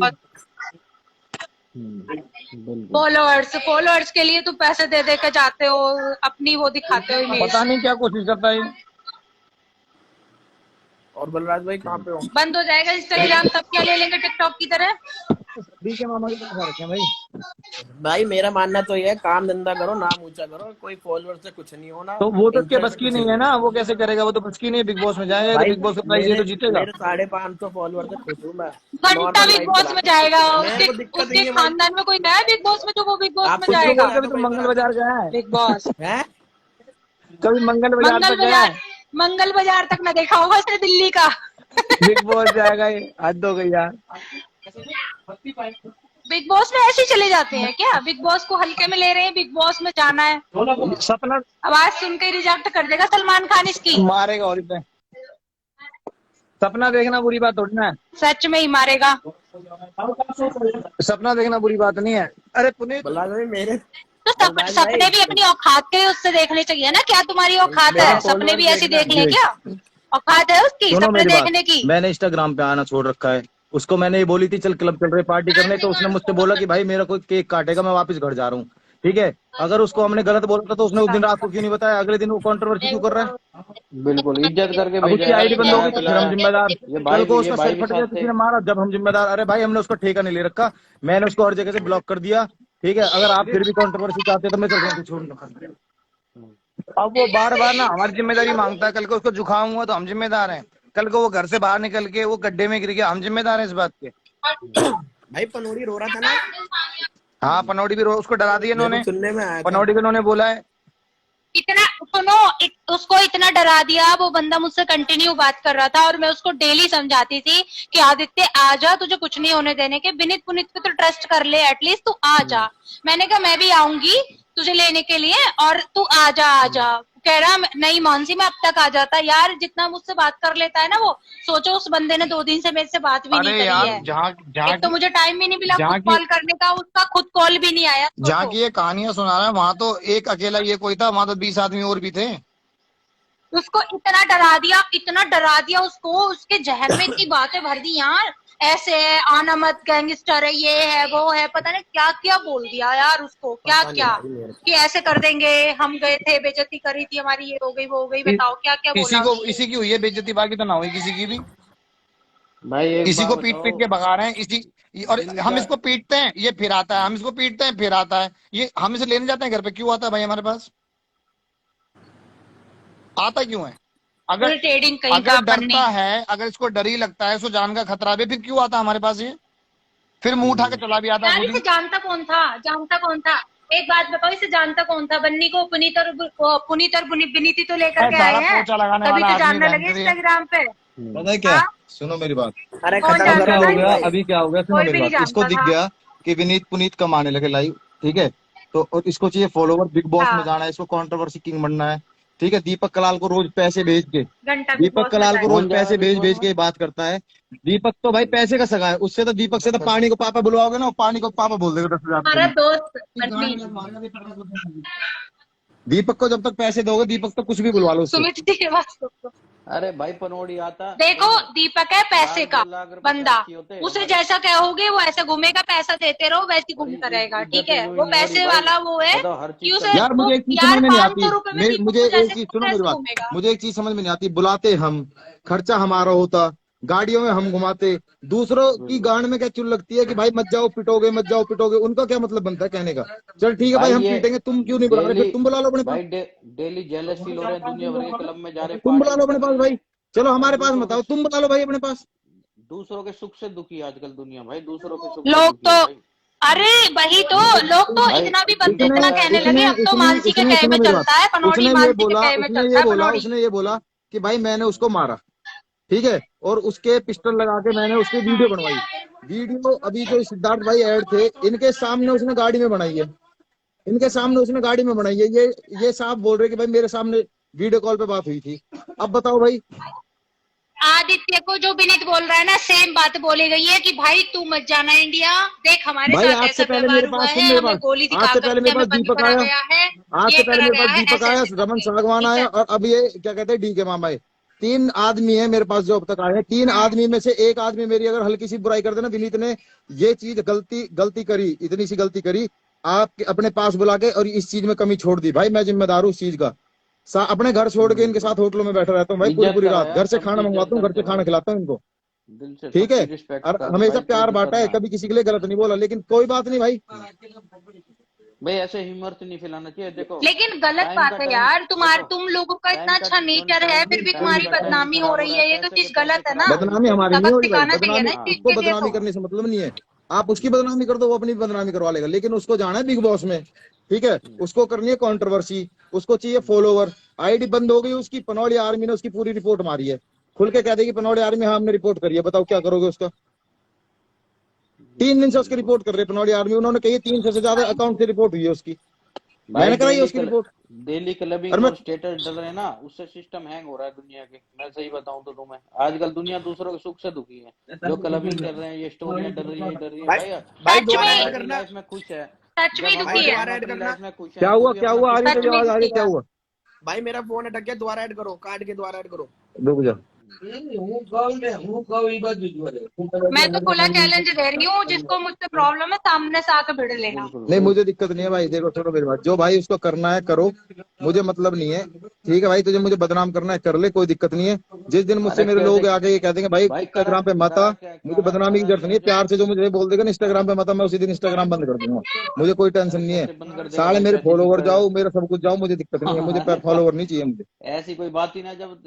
फॉलोअर्स के लिए तुम पैसे दे दे के जाते हो, अपनी वो दिखाते हो इमेज। पता नहीं क्या कोशिश करता है। और बलराज भाई कहाँ पे हो? बंद हो जाएगा इंस्टाग्राम तब क्या ले लेंगे टिकटॉक की तरह। के मामा के पास रखे भाई। भाई मेरा मानना तो ये है, काम धंधा करो, नाम ऊंचा करो, कोई फॉलोअर से कुछ नहीं होना। तो वो तो उसके बस की नहीं है ना, वो कैसे करेगा, वो तो बस की नहीं है। बिग बॉस में जाएगा तो बिग बॉस का प्राइज ये तो जीतेगा। मेरे 550 फॉलोअर से खुश हूँ मैं। घंटा बिग बॉस में जाएगा, मेरे को दिक्कत नहीं उसके है भाई। खानदान में कोई नया बिग बॉस में जो वो बिग बॉस आप में कुछ जाएगा। कभी तो मंगल बाजार गया है, बिग बॉस है कभी मंगल बाजार तक गया है। मंगल बाजार तक न देखा होगा उसने दिल्ली का। बिग बॉस जाएगा, ये हद हो गई यार। बिग बॉस में ऐसे ही चले जाते हैं क्या? बिग बॉस को हल्के में ले रहे हैं, बिग बॉस में जाना है। सपना आवाज सुन के रिजेक्ट कर देगा सलमान खान इसकी। मारेगा और इतने। सपना देखना बुरी बात थोड़ी ना है, सच में ही मारेगा। सपना देखना बुरी बात नहीं है। अरे पुनीत बलराज भाई मेरे तो सपने भी अपनी औकात के उससे देखने चाहिए ना, क्या तुम्हारी औकात है? सपने भी ऐसी देख ले क्या? औकात है उसकी सपने देखने की? मैंने इंस्टाग्राम पे आना छोड़ रखा है, उसको मैंने ये बोली थी चल क्लब चल रहे पार्टी करने, तो उसने मुझसे बोला कि भाई मेरा कोई केक काटेगा, मैं वापस घर जा रहा हूँ। ठीक है, अगर उसको हमने गलत बोला था तो उसने उस दिन रात को क्यों नहीं बताया, अगले दिन वो कंट्रोवर्सी क्यों कर रहा है? बिल्कुल इज्जत करके अब उसकी आईडी बंद होगी तो फिर हम जिम्मेदार। ये भाई कल को ये उसका भाई सिर भी फट गया, साथ किसी ने मारा, जब हम जिम्मेदार। अरे भाई हमने उसका ठेका नहीं ले रखा, मैंने उसको हर जगह से ब्लॉक कर दिया। ठीक है, अगर आप फिर भी कंट्रोवर्सी चाहते तो मैं चल रहा हूँ, छोड़। अब वो बार बार ना हमारी जिम्मेदारी मांगता है, कल को उसको जुकाम हुआ तो हम जिम्मेदार हैं, कल को वो घर से बाहर निकल के वो गड्ढे में गिर गया, हम जिम्मेदार हैं इस बात के। भाई पनोड़ी रो रहा था ना। हाँ पनौड़ी भी उसको डरा दिया इन्होंने, सुनने में आया था। पनौड़ी को इन्होंने बोला है। इतना सुनो, उसको इतना डरा दिया, वो बंदा मुझसे कंटिन्यू बात कर रहा था और मैं उसको डेली समझाती थी कि आदित्य आ जा, तुझे कुछ नहीं होने देने के, विनीत पुनीत पे तो ट्रस्ट कर ले, एटलीस्ट तू आ जा। मैंने कहा मैं भी आऊंगी तुझे लेने के लिए और तू आ जा। कह रहा नहीं मानसी मैं अब तक आ जाता। यार जितना मुझसे बात कर लेता है ना वो, सोचो उस बंदे ने 2 दिन से मेरे से बात भी नहीं करी है। एक तो मुझे टाइम भी नहीं मिला खुद कॉल करने का, उसका खुद कॉल भी नहीं आया। जहाँ की ये कहानियां सुना रहा है वहां तो एक अकेला ये कोई था, वहां तो 20 आदमी और भी थे। उसको इतना डरा दिया उसको, उसके जहन में इतनी बातें भर दी यार, ऐसे है, आना मत, गैंगस्टर है, ये है वो है, पता नहीं क्या क्या बोल दिया यार उसको, क्या क्या कि ऐसे कर देंगे, हम गए थे, बेइज्जती करी थी हमारी, ये हो गई वो हो गई, बताओ क्या क्या बोला। इसी की हुई है बेइज्जती, बाकी तो ना हुई किसी की भी। भाई इसी को पीट पीट के भगा रहे हैं, और हम इसको पीटते हैं, ये फिर आता है, हम इसको पीटते हैं फिर आता है, ये हम इसे लेने जाते हैं घर पे, क्यों आता है भाई हमारे पास? आता क्यों है? अगर ट्रेडिंग कहीं का अगर बनने डरता है, अगर इसको डर ही लगता है, इसको जान का खतरा भी, फिर क्यों आता हमारे पास ये? फिर मुंह उठा के चला भी आता यार, है इसे जानता कौन था? जानता कौन था? एक बात बताओ, इसे जानता कौन था? बन्नी को पुनीत और विनीति तो लेकर के आए हैं, पोछा लगाने तभी वाला तो जानने आदमी लगे रहते हैं। इंस्टाग्राम पे। पता है क्या, हाँ? सुनो मेरी बात। अरे कौन खत्म जानता क्या करो हो था? गया, भाई। अभी क्या हो गया, सुनो कोई मेरी भी नहीं बात। इसको जानता दिख था। गया कि विनीत पुनीत कमाने लगे लाइव, ठीक है, तो और इसको चाहिए फॉलोवर, बिग बॉस में हाँ, जाना है, इसको कंट्रोवर्सी किंग बनना है, ठीक है। दीपक कलाल को रोज पैसे भेज के, घंटा बिग दीपक बॉस में कलाल को जाए। रोज कौन जा रहा पैसे है बिग भेज बॉस भेज में? के बात करता है। दीपक तो भाई पैसे का सगा है, उससे तो दीपक से तो पानी को पापा बुलवाओगे ना, वो पानी को पापा बोल देगा 10,000 हमारा रुपये दोस्त बन्नी। में। दीपक को जब तक पैसे दोगे, दीपक तो कुछ भी बुलवा लो उससे। सुमित श्रीवास्तव को अरे भाई पनौड़ी आता। देखो, दीपक है पैसे का 2 लाख रुपए बंदा, खर्ची होते हैं उसे हमारे। जैसा कहोगे वो ऐसा घूमेगा, पैसा देते रहो वैसे और घूमता रहेगा, इज्जत ठीक है। तो वो नहीं हो रही पैसे भाई। वाला वो है बताओ हर कि चीज उसे यार मुझे एक चीज यार समझ में नहीं आती, 500 रुपए में दीपक मुझे को एक जैसे चीज सुनो मेरी कैसे बात, घूमेगा? मुझे एक चीज समझ में नहीं आती। बुलाते हम, खर्चा हमारा होता, गाड़ियों में हम घुमाते, दूसरों की गांड में क्या चुल लगती है कि भाई मत जाओ पिटोगे, मत जाओ पिटोगे। उनका क्या मतलब बनता है कहने का? चल ठीक है भाई, भाई हम ये पीटेंगे, तुम क्यों नहीं बुला रहे? डेली फिर तुम बुला लो अपने पास, भाई डेली जेलस फील हो रहे हैं, दुनिया भर के क्लब में जा रहे हैं, तुम बुला पार्टी लो कर अपने रहे पास हैं। भाई। चलो और हमारे पास दूसरों मत आओ, के तुम बुला लो भाई अपने पास। दूसरों के सुख से दुखी है आजकल दुनिया भाई, दूसरों के सुख से लोग दुखी है तो, भाई। अरे वही तो, लोग तो भाई इतना भी उसने इतना कहने लगे, अब तो उसने मानसी के उसने कहे में सुनो मेरी चलता बात, है, पनौड़ी उसने ये मानसी के बोला, कहे में उसने चलता ये है बोला, पनौड़ी। उसने ये बोला कि भाई मैंने उसको मारा, ठीक है, और उसके पिस्टल लगा के मैंने उसकी वीडियो बनवाई। वीडियो अभी जो सिद्धार्थ भाई ऐड थे, इनके सामने उसने गाड़ी में बनाई है, इनके सामने उसने गाड़ी में बनाई है। ये साफ बोल रहे कि भाई मेरे सामने वीडियो कॉल पे बात हुई थी। अब बताओ भाई, आदित्य को जो विनीत बोल रहा है ना, सेम बात बोली गई है कि भाई तू मत जाना इंडिया, देख हमारे भाई साथ आज ऐसा से पहले व्यवहार मेरे हुआ पास, सुन है, मेरे हमें पास, गोली आज से दिखा पहले करके मेरे हमें पास बंद दीपक करा आया, गया है, आज ये से पहले करा मेरे गया पास है, दीपक ऐसे आया, ऐसे रमन करके, सागवान ठीक आया, है। और अब ये क्या कहते हैं डी के मामा आए। 3 आदमी है मेरे पास जो अब तक आए हैं। 3 आदमी में से एक आदमी मेरी अगर हल्की सी बुराई कर देना, विनीत ने ये चीज गलती करी, इतनी सी गलती करी, आप अपने पास बुला के और इस चीज में कमी छोड़ दी। भाई मैं जिम्मेदार हूँ इस चीज का। अपने घर छोड़ के इनके साथ होटलों में बैठा रहता हूँ भाई, पूरी इज्जत पूरी करो रात यार, घर से खाना सबकी इज्जत मंगवाता हूँ, घर से करते खाना भाई, खिलाता हूँ इनको, दिल से ठीक है। सबकी रिस्पेक्ट और करते हमेशा भाई, कोई प्यार दिक्कत बांटा है, ना। कभी किसी के लिए गलत नहीं बोला, लेकिन कोई बात नहीं भाई। भाई ऐसे हिम्मत नहीं फैलाना चाहिए। देखो लेकिन गलत टाइम बात का है टाइम, यार, देखो तुम लोगों का टाइम इतना का अच्छा नेचर है, फिर भी टाइम तुम्हारी का टाइम बदनामी हो खराब रही रहा है, है, ये तो पैसे चीज के पैसे गलत है ना। खराब हो रही बदनामी है। हमारी नहीं सबक हो रही भाई, सिखाना चाहिए ना बदनामी इस चीज उसको के लिए बदनामी तो। करने से मतलब नहीं है। आप उसकी बदनामी कर दो, वो अपनी बदनामी करवा लेगा, लेकिन उसको जाना है बिग बॉस में, ठीक है। उसको करनी है कंट्रोवर्सी, उसको चाहिए फॉलोवर। आईडी बंद हो गई उसकी, पनौड़ी आर्मी ने उसकी पूरी रिपोर्ट मारी है, खुल के कह देगी पनौड़ी आर्मी हाँ हमने रिपोर्ट करी है, बताओ क्या करोगे उसका? 3 दिन से उसकी रिपोर्ट कर रहे हैं पनौड़ी आर्मी, उन्होंने कही 300 से ज्यादा अकाउंट से रिपोर्ट हुई है उसकी, भाई मैंने कराई है उसकी रिपोर्ट। डेली और क्लबिंग मैं और स्टेटस डल रहे हैं ना, उससे सिस्टम हैंग हो रहा है दुनिया के। मैं सही बताऊं तो तुम्हें, आजकल दुनिया दूसरों के सुख से दुखी है। जो क्लबिंग कर रहे हैं, ये स्टोरियां डल रही है भाई भाई। भाई सच दोबारा में, ऐड अपनी करना, लाइफ में खुश है, सच में जब हम भाई दुखी है, दोबारा ऐड अपनी करना। लाइफ में खुश क्या हैं हुआ, तो भी क्या अपना हुआ आ रही सच तेरी में आवाज आ रही, दुखी क्या है। हुआ? भाई मेरा फोन अटक गया, दोबारा ऐड करो, काट के दोबारा ऐड करो। रुक जा। मैं तो खुला चैलेंज दे रही हूँ, जिसको मुझसे प्रॉब्लम है सामने से आके भिड़ लेना। बिल्कुल नहीं भाई। मुझे दिक्कत नहीं है भाई, देखो सुनो मेरी बात, जो भाई उसको करना है करो, मुझे मतलब नहीं है, ठीक है भाई। तुझे मुझे बदनाम करना है कर ले, कोई दिक्कत नहीं है। जिस दिन मुझसे अरे मेरे लोग कैसे आके ये कह देंगे भाई भाई इंस्टाग्राम पे मत आ, मुझे बदनामी की जरूरत नहीं है, प्यार से जो मुझे बोल देगा ना इंस्टाग्राम पे मत आ, मैं उसी दिन इंस्टाग्राम बंद कर दूंगा, मुझे कोई टेंशन नहीं है। कैसे बंद कर देगा साले भाई, मेरे पैसे फॉलोवर दिखा जाओ, मेरा सब कुछ जाओ, मुझे दिक्कत नहीं है, मुझे फॉलोवर नहीं चाहिए मुझे। ऐसी कोई बात ही ना, जब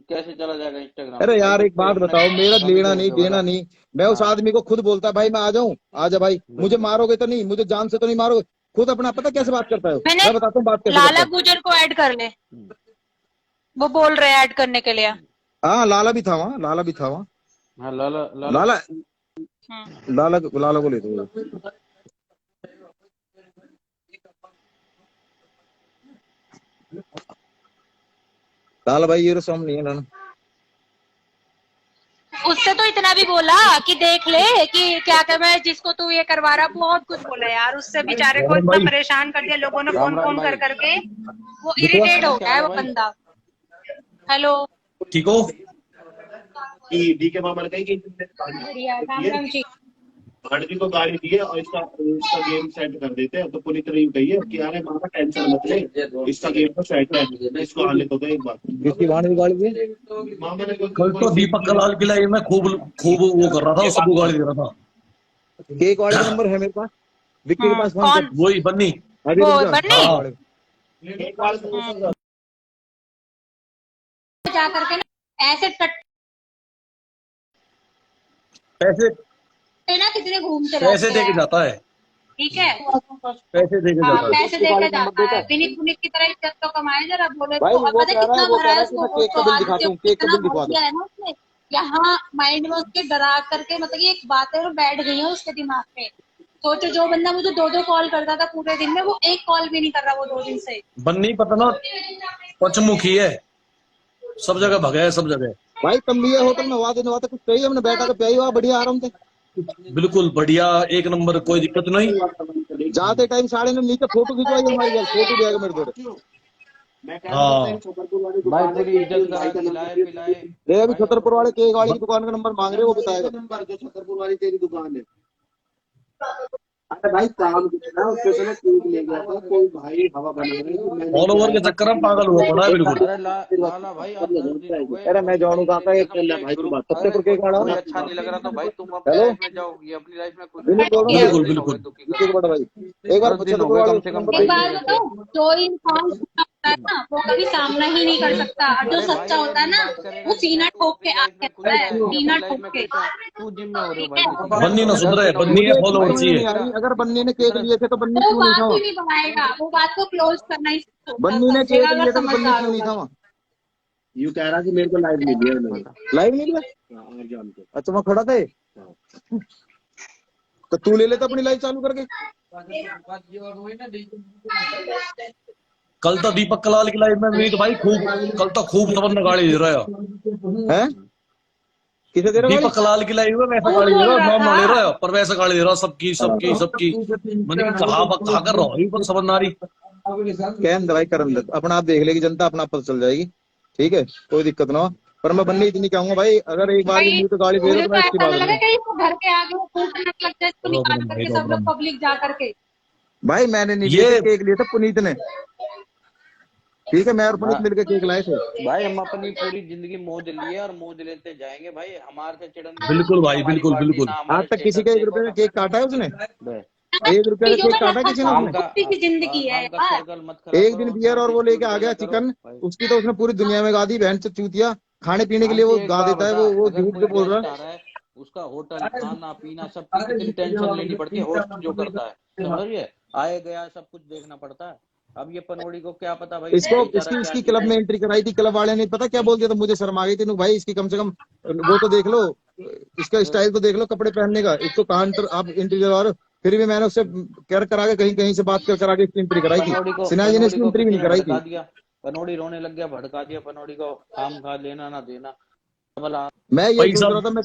कैसे चला जाएगा इंस्टाग्राम अरे पे यार भाई। एक बात बताओ, मेरा लेना नहीं देना दोबारा नहीं, मैं उस हाँ आदमी को खुद बोलता भाई मैं आ जाऊं, आजा भाई, मुझे मारोगे तो नहीं, मुझे जान से तो नहीं मारोगे, खुद अपना पता कैसे बात करता है वो? मैंने मैं बताता हूँ बात कैसे लाला करता है। गुजर को ऐड कर ले, वो बोल रहे हैं ऐड करने के लिए। हाँ लाला भी था वहाँ, लाला भी था वहाँ, हाँ लाला लाला लाला लाला को ले दो। लाला भाई ये रसम नहीं है लाला। उससे तो इतना भी बोला कि देख ले कि क्या क्या मैं जिसको तू ये करवा रहा, बहुत कुछ बोला यार। उससे बेचारे को इतना परेशान कर दिया लोगों ने, फोन फोन कर करके वो इरिटेट हो गया है वो बंदा। हेलो ठीक हो? डी के मामा ने कही कि राम जी, भाड़वी को गाड़ी दी है और इसका गेम सेट कर देते हैं, तो पूरी तरह कही है कि अरे मामा टेंशन मत ले, इसका गेम तो सेट है, इसको आने तो दे एक बार। किसकी भाड़ी गाड़ी दी? मामा ने कल तो दीपक कलाल की लाइव में खूब खूब वो कर रहा था, सबको गाली दे रहा था। केक वाले का नंबर है मेरे पास, विक्की के पास फोन कौन? कर। वही बन्नी। अभी वो रुक जा। बन्नी? हाँ। जा करके ना ऐसे पैसे ना कितने घूमते पैसे रहते दे के हैं, जाता है, ठीक है। पैसे दे के हाँ, जाता है। पैसे देके जाता है, विनीत पुनीत की तरह इज्जत तो कमाए जरा, बोले भाई तो। वो अब पता कह रहा है, कितना वो भरा कह है रहा है कि उसको, मैं वो केक का तो बिल दिखाता आदित्य हूँ, को केक का इतना बिल दिखा भर दो। दिया है ना उसने, यहाँ माइंड में उसके डरा करके, मतलब ये एक बातें और बैठ गई है उसके दिमाग में। सोचो, जो बंदा मुझे 2-2 कॉल करता था पूरे दिन में, वो एक कॉल भी नहीं कर रहा वो 2 दिन से। बन्नी पता ना पचमुखी है, सब जगह भगा है, सब जगह। भाई तुम भी ये होटल में हुआ देने वाला कुछ चाहिए, हमने बैठा के पिया हुआ बढ़िया आराम से। बिल्कुल बढ़िया, एक नंबर, कोई दिक्कत नहीं। जाते टाइम 9:30 नीचे फोटो खिंचवाई हमारी, यार फोटो भी आएगा मेरे को। हाँ भाई पूरी इज्जत करा, खिलाए पिलाए। देख अभी छतरपुर वाले केक वाले की दुकान का नंबर मांग रहे, वो बताएगा। नंबर जो छतरपुर वाली तेरी दुकान है। अरे भाई काम किया उसके समय केक ले गया था कोई भाई, हवा बना रही थी, मैं ऑल ओवर के चक्कर में पागल हुआ पड़ा है बिल्कुल। अरे लाला भाई, आप 10 दिन हो गए। अरे मैं जानू कहाँ का एक भाई की बात, छतरपुर केक वाला। कोई अच्छा नहीं लग रहा तो भाई तुम अपनी हेलो? लाइफ में जाओ, ये अपनी लाइफ में कुछ बिल्कुल बिल्कुल। एक बड़ा भाई, एक बार छतरपुर वाले कम से कम एक बात बताओ, जो इंसान सच्चा होता है ना, वो कभी सामना ही नहीं कर सकता, और जो सच्चा होता है ना, वो सीना ठोक के आगे आता है, सीना ठोक के। तू जिम में हो रहे हो भाई। बन्नी ना सुधरे, बन्नी है फॉलोअर चाहिए। अगर बन्नी ने केक लिए थे तो बन्नी वो क्यों नहीं बात था? ही नहीं बढ़ाएगा, वो बात को क्लोज करना ही सोचता, बन्नी ने केक समझेगा लिए अगर थे तो बन्नी समझदार क्यों नहीं था होगा। वहाँ? यूं कह रहा कि मेरे को लाइव नहीं दिया उन्होंने। लाइव नहीं लिया? और जान के अच्छा वहाँ खड़ा था ये? तो तू ले लेता अपनी लाइव चालू करके। कल तो दीपक कलाल की लाइव में भी तो भाई खूब, कल तो खूब तमन्ना गाड़ी दे रहा है। हैं? किसे दे रहा दीपक कलाल की लाइव में वैसा गाड़ी दे रहा है, नाम ना ले रहा है, पर वैसा गाड़ी दे रहा है, सबकी सबकी सबकी। मैंने कहा कहा कर रहा हूँ, समझ ना रही। कहन दवाई करन दे, अपना आप देख लेगी जनता, अपना पता चल जाएगी, ठीक है, कोई दिक्कत ना हो। पर मैं बन्नी इतनी कहूंगा भाई, अगर एक बार मुंह पे गाली दे रहे तो मैं इसकी बात लगा नहीं। कहीं इसको घर के आगे वो फूटने लग जाए, इसको निकाल करके सब लोग पब्लिक जा करके। भाई मैंने नहीं लिए थे केक लिए थे, पुनीत ने, ठीक है, मैं और पुनीत मिलकर केक लाए थे। भाई हम अपनी पूरी जिंदगी मौज लिए और मौज लेते जाएंगे भाई, हमारे से चिड़न। बिल्कुल भाई, बिल्कुल बिल्कुल। आज तक किसी का 1 रुपए का केक काटा है उसने? 1 रुपए का केक काटा किसी ने उसने? की जिंदगी है यार। एक दिन बियर और वो लेके आ गया चिकन, उसकी तो उसने पूरी दुनिया में गा दी, बहन से चूतिया। खाने पीने के लिए वो गा देता है, वो झूठ जो बोल रहा है। उसका होटल खाना पीना सब कितनी टेंशन लेनी पड़ती है, होस्ट जो करता है, समझ रही है, आए गया सब कुछ देखना पड़ता है। अब ये पनौड़ी को क्या पता भाई, इसकी क्लब में एंट्री कराई थी, क्लब वाले ने पता क्या बोल दिया, तो मुझे शर्म आ गई थी। भाई इसकी कम से कम वो तो देख लो, इसका स्टाइल तो देख लो कपड़े पहनने का। एक तो काउंटर आप एंट्री करवा रहे हो, फिर भी मैंने उससे केयर करा के कहीं कहीं से बात कर करा के इसकी एंट्री कराई थी। सिन्हा जी ने इसकी एंट्री भी नहीं कराई थी। पनौड़ी रोने लग गया, भड़का दिया पनौड़ी को, काम खा लेना ना देना। मैं ये सोच रहा था, मैं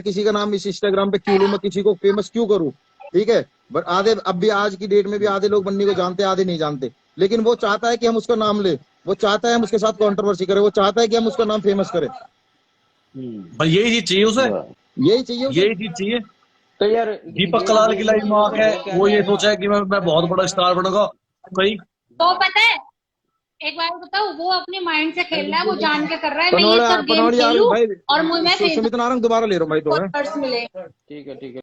किसी का नाम इस इंस्टाग्राम पे क्यों लूं, मैं किसी को फेमस क्यों करूं, ठीक है। बट आधे, अब भी आज की डेट में भी आधे लोग बन्नी को जानते हैं, आधे नहीं जानते। लेकिन वो चाहता है कि हम उसका नाम ले, वो चाहता है हम उसके साथ कंट्रोवर्सी करें, वो चाहता है कि हम उसका नाम फेमस करें। भाई यही चीज चाहिए उसे, यही चीज चाहिए। तो यार दीपक कलाल की लाइफ में आके वो ये सोचा है कि मैं बहुत बड़ा स्टार बनूंगा कहीं। तो पता है, एक बार बताओ, वो अपने माइंड से खेल रहा है, वो जान के कर रहा है, मैं ये सब गेम खेलूं और मैं सुमित नारंग दोबारा ले रहा हूँ भाई, तो फॉलोअर्स मिले, ठीक है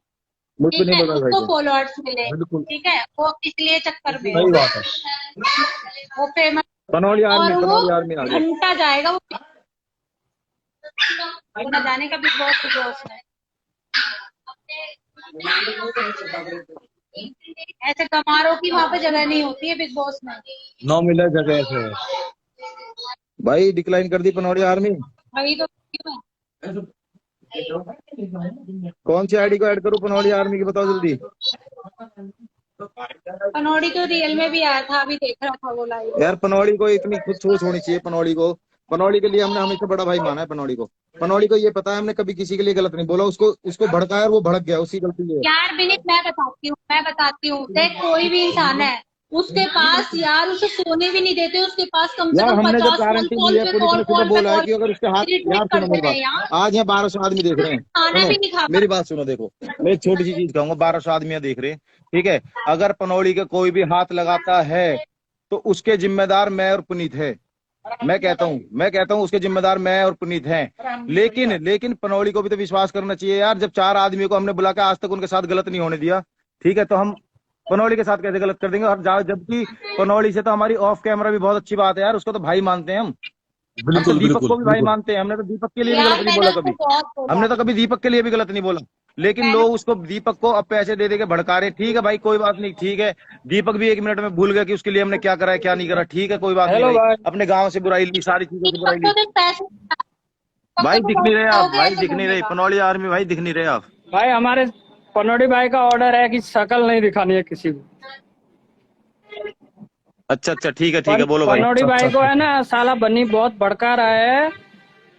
मुझको नहीं पता भाई, उसको फॉलोअर्स मिले, ठीक है, वो इसलिए चक्कर में सही बात है। वो फेमस, पनौड़ी आर्मी आ गई। घंटा जाएगा वो न जाने का बिग बॉस में। ऐसे कमारों की वहाँ पे जगह नहीं होती है बिग बॉस में, ना मिला जगह ऐसे। भाई डिक्लाइन कर दी पनौड़ी आर्मी। वही तो कौन सी आईडी को ऐड करूं पनौड़ी आर्मी की, बताओ जल्दी। पनौड़ी तो रियल में भी आया था, अभी देख रहा था वो लाइव। यार पनौड़ी को इतनी खुद सोच होनी चाहिए, पनौड़ी के लिए हमने हमेशा बड़ा भाई माना है। पनौड़ी को ये पता है हमने कभी किसी के लिए गलत नहीं बोला, उसको भड़काया और वो भड़क गया, उसी गलती है। यार विनीत, मैं बताती हूँ, देख कोई भी इंसान है, उसके पास यार उसे सोने भी नहीं देते, उसके पास कम से कम 50 कॉल बोला है कि अगर उसके हाथ, यार सुनो मेरी बात, आज यहाँ 1200 आदमी देख रहे हैं, खाना भी नहीं खा, मेरी बात सुनो, देखो मैं एक छोटी सी चीज कहूंगा, 1200 आदमी देख रहे हैं, ठीक है। अगर पनौड़ी के कोई भी हाथ लगाता है तो उसके जिम्मेदार मैं और पुनीत है, मैं कहता हूँ उसके जिम्मेदार मैं और पुनीत हैं, लेकिन पनौली को भी तो विश्वास करना चाहिए यार। जब 4 आदमियों को हमने बुला के आज तक उनके साथ गलत नहीं होने दिया, ठीक है, तो हम पनौली के साथ कैसे गलत कर देंगे? और जबकि पनौली से तो हमारी ऑफ कैमरा भी बहुत अच्छी बात है यार, उसको तो भाई मानते हैं हम तो बिल्कुल दीपक बिल्कुल को भी भाई बिल्कुल। मानते हैं। हमने तो दीपक के लिए भी यार गलत नहीं मैंने बोला उसको कभी, बहुत बोला। हमने तो कभी दीपक के लिए भी गलत नहीं बोला, लेकिन लोग उसको दीपक को अब पैसे दे दे के भड़का रहे। ठीक है भाई, कोई बात नहीं, ठीक है, दीपक भी 1 मिनट में भूल गया कि उसके लिए हमने क्या करा है क्या नहीं करा। ठीक है, कोई बात नहीं भाई, अपने गाँव से बुराई ली, सारी चीजों से बुराई दीपक को ली। देख पैसे भाई दिख नहीं रहे आप, हो गए भाई ऐसे दिख नहीं रहे, बोलने का। पनौली आर्मी भाई दिख नहीं रहे आप। भाई हमारे पनौड़ी भाई का ऑर्डर है कि शक्ल नहीं दिखानी है किसी को। अच्छा, ठीक है, बोलो भाई। पनौड़ी भाई को है ना साला बन्नी बहुत भड़का रहा है,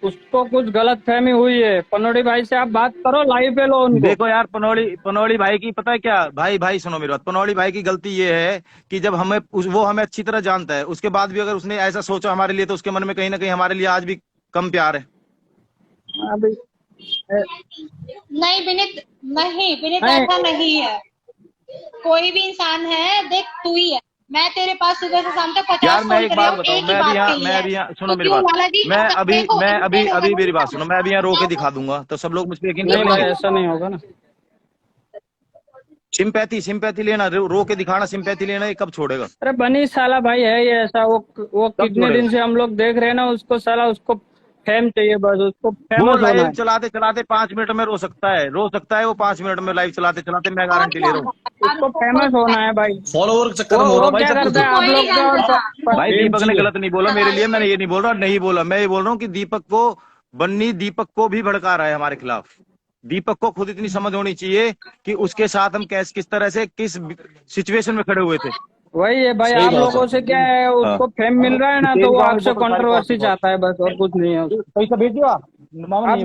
उसको कुछ गलत फहमी हुई है। पनौड़ी भाई से आप बात करो, लाइव पे लो उनको। देखो यार, पनौली भाई की पता है क्या, भाई सुनो मेरी बात, पनौली भाई की गलती ये है कि जब वो हमें अच्छी तरह जानता है, उसके बाद भी अगर उसने ऐसा सोचा हमारे लिए, तो उसके मन में कहीं ना कहीं हमारे लिए आज भी कम प्यार है। अभी नहीं विनीत ऐसा नहीं है। कोई भी इंसान है, देख तू ही है, मैं तेरे पास सुबह से शाम तक 50 यार मैं फोन एक कर बात रही हूँ, बताऊं, एक ही बात के लिए मैं भी यहाँ सुनो मेरी क्यों बात, बालाजी? मैं अभी देखो, मैं अभी देखो, अभी देखो, मेरी बात सुनो, मैं अभी यहाँ रो के दिखा दूंगा तो सब लोग मुझ पर यकीन नहीं भाई करेंगे। ऐसा नहीं होगा ना। सिंपैथी लेना, रो के दिखाना, सिंपैथी लेना, ये कब छोड़ेगा? अरे बनी साला भाई है ये ऐसा, वो कितने छोड़ेगा? दिन से हम लोग देख रहे हैं ना उसको, साला उसको फेम चाहिए बस, उसको वो फेमस होना लाइव है। चलाते 5 मिनट में रो सकता है वो 5 मिनट में लाइव चलाते, मैं गारंटी ले रहा हूँ। उसको फेमस होना है भाई। फॉलोवर के चक्कर में हो वो रहा भाई क्या सब कुछ। करता है आप लोग का? भाई दीपक ने गलत नहीं बोला मेरे लिए, मैंने ये नहीं बोल रहा, नहीं बोला, मैं ये बोल रहा हूँ कि बन्नी दीपक को भी भड़का रहा है हमारे खिलाफ। दीपक को खुद इतनी समझ होनी चाहिए कि उसके साथ हम किस तरह से किस सिचुएशन में खड़े हुए थे। वही है भाई, सही आप बात लोगों से क्या है, उसको फेम मिल रहा है ना, तो वो आपसे कंट्रोवर्सी चाहता है बस, और कुछ नहीं है उसको। पैसा भेज दिया आप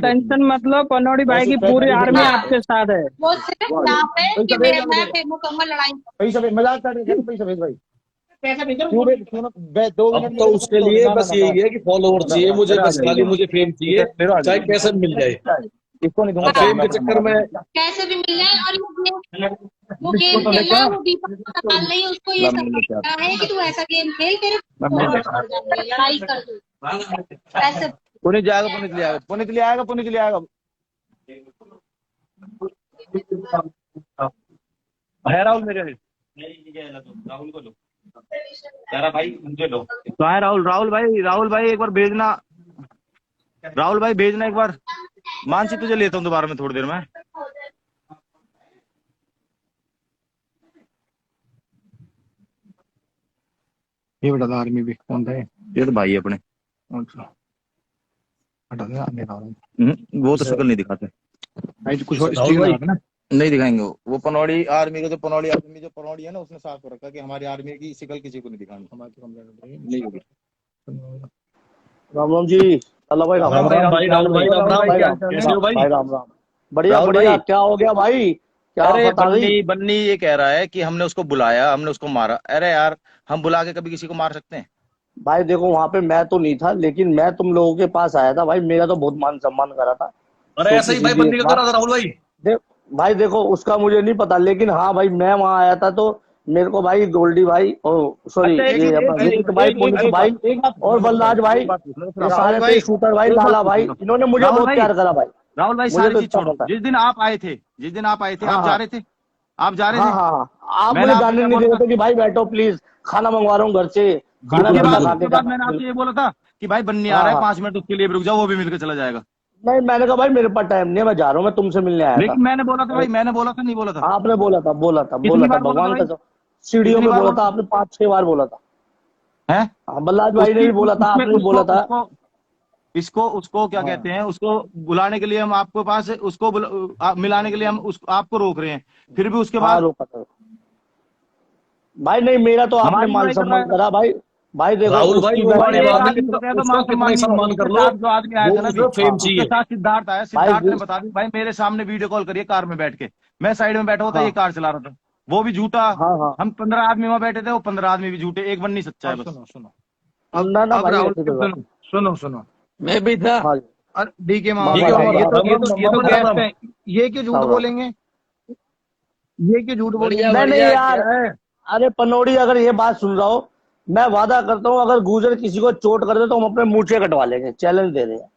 टेंशन मत लो, पनौड़ी भाई की पूरी आर्मी आपके साथ है। वो सिर्फ यहाँ पे कि मैं फेमस होऊंगा, लड़ाई पैसा मजाक कर रहे हैं, पैसा भेज भाई, पैसा भेजो। 2 अब मिनट तो उसके लिए बस यही है कि फॉलोवर चाहिए मुझे, बस खाली मुझे फेम चाहिए, चाहे कैसे मिल जाए। इसको नहीं दूंगा फेम के चक्कर में कैसे भी मिल जाए। और वो गेम खेल रहा है, वो दीपक को पता नहीं, उसको ये सब है कि तू ऐसा गेम खेल, तेरे लड़ाई कर दो ऐसे। पुनीत जाएगा, पुनीत ले आएगा। है राहुल मेरे राहुल को लो, यारा भाई मुझे लो तो है राहुल भाई एक बार भेजना, एक बार। मानसी तुझे लेता हूँ दोबारा में थोड़ी देर में। ये बता आर्मी भी कौन था ये तो भाई है अपने, वो तो शक्ल नहीं दिखाते कुछ नहीं दिखाएंगे। वो पनौड़ी आर्मी का जो पनौड़ी है ना, उसने साफ रखा कि हमारी आर्मी की शक्ल किसी को नहीं दिखानी, नहीं होगी। राम जी, अल्लाह भाई राम राम कैसे हो भाई? राम बढ़िया, क्या हो गया भाई? क्या अरे बन्नी ये कह रहा है कि हमने उसको बुलाया, हमने उसको मारा। अरे यार, हम बुला के कभी किसी को मार सकते हैं? भाई देखो, वहाँ पे मैं तो नहीं था, लेकिन मैं तुम लोगों के पास आया था भाई, मेरा तो बहुत मान सम्मान करा था। अरे ऐसा ही भाई बन्नी का करा था राहुल भाई। भाई देखो उसका मुझे नहीं पता, लेकिन हाँ भाई मैं वहाँ आया था तो मेरे को भाई गोल्डी भाई सॉरी भाई पुनीत भाई और बलराज भाई, सारे पे शूटर भाई, लाला भाई, इन्होंने मुझे बहुत प्यार करा भाई। राहुल भाई सारी चीज छोड़ो, जिस दिन आप आए थे आप जा रहे थे? हाँ, आप मुझे जाने नहीं दे रहे थे कि भाई बैठो प्लीज, खाना मंगवा रहा हूँ घर से। उसके बाद मैंने आपसे ये बोला था कि भाई बन्नी आ रहा है, 5 मिनट उसके लिए रुक जाओ, वो भी मिलकर चला जाएगा। नहीं, मैंने कहा भाई मेरे पास टाइम नहीं है, मैं जा रहा हूँ, मैं तुमसे मिलने आया था। लेकिन मैंने बोला था भाई, नहीं बोला था? आपने बोला था भगवान का सीढ़ियों में बोला था आपने, 5-6 बार बोला था। है बल्लाज भाई ने भी बोला था, आपने भी बोला था। उसको क्या कहते हैं, उसको बुलाने के लिए हम आपके पास, उसको मिलाने के लिए हम आपको रोक रहे हैं, फिर भी उसके बाद रोका था भाई। नहीं, मेरा तो आपने मान सम्मान करा भाई। भाई देखो राहुल भाई सम्मान कर लो। जो आदमी आया था ना, उसके साथ सिद्धार्थ आया, सिद्धार्थ ने बता दी भाई मेरे सामने वीडियो कॉल करिए कार में बैठ के, मैं साइड में बैठा हुआ था, ये कार चला रहा था, वो भी झूठा। हम 15 आदमी वहां बैठे थे, वो 15 आदमी भी झूठे, एक बन्नी सच्चा है। सुनो मैं भी था, डीके मामा ये क्यों झूठ बोलेंगे, नहीं यार, अरे पनौड़ी अगर ये बात सुन रहा हो मैं वादा करता हूँ अगर गुजर किसी को चोट कर दे तो हम अपने मूछे कटवा लेंगे, चैलेंज दे रहे हैं।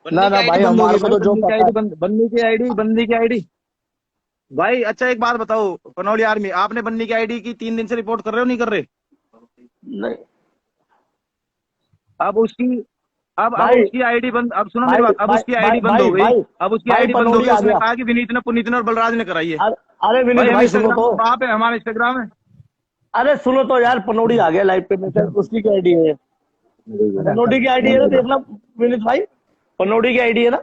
ना ना भाई हमारे को तो जो पता है। बन्नी की आईडी भाई। अच्छा एक बात बताओ पनौली आर्मी, आपने बन्नी की आईडी की 3 दिन से रिपोर्ट कर रहे हो नहीं कर रहे? नहीं अब उसकी अब भाई उसकी आईडी बंद, अब सुनो भाई मेरी बात, अब भाई उसकी भाई आईडी बंद भाई हो गई। भाई अब उसकी भाई आईडी बंद हो पनौड़ी गई, आ उसने गया। कहा कि विनीत ने, पुनीत ने और बलराज ने कराई है। अरे विनीत भाई भाई सुनो तो, वहाँ पे हमारा इंस्टाग्राम है। अरे सुनो तो यार, पनौड़ी आ गया लाइव पे, मैं उसकी क्या आईडी है? पनौड़ी की आईडी है ना, देखना विनीत भाई, पनौड़ी की आईडी है ना,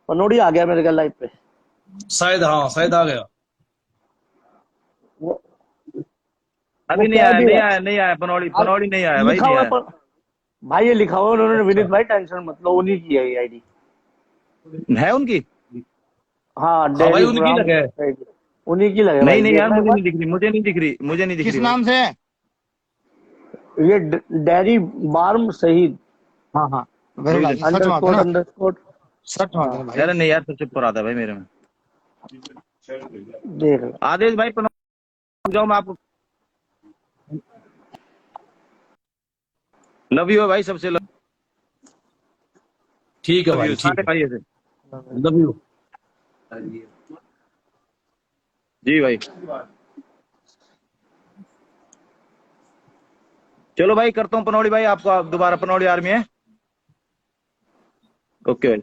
पनौड़ी आ गया मेरे ख्याल लाइव पे। शायद, हाँ शायद आ गया। वो अभी नहीं क्या आया, आईडी नहीं है? आया, नहीं आया पनौड़ी, पनौड़ी नहीं आया भाई, लिखा नहीं हुआ आया। भाई ये लिखा हुआ है उन्होंने, विनीत भाई टेंशन मत लो, उन्हीं की है ये आईडी। है उनकी? हाँ हाँ भाई डेली उनकी लगे। उन्हीं की लगे नहीं भाई, नहीं यार, देखना एक मुझे बार। नहीं दिख रही, मुझे नहीं दिख रही, मुझे नहीं दिख किस रही। नाम से है? ये डेरी बार्म शहीद हाँ हाँ, वेरी नाइस, सच बात है अंडरस्कोर ना, अंडरस्कोर। सच बात है भाई। यार नहीं यार, सबसे ऊपर आता है भाई मेरे में। देख लो। आदेश भाई जाओ, मैं आपको लव यू भाई, सबसे लव ठीक है भाई, यू, ठीक सारे है, भाई ऐसे। Love you. जी भाई चलो भाई, करता हूँ पनौड़ी भाई आपको दोबारा, पनौड़ी आर्मी है। ओके भाई।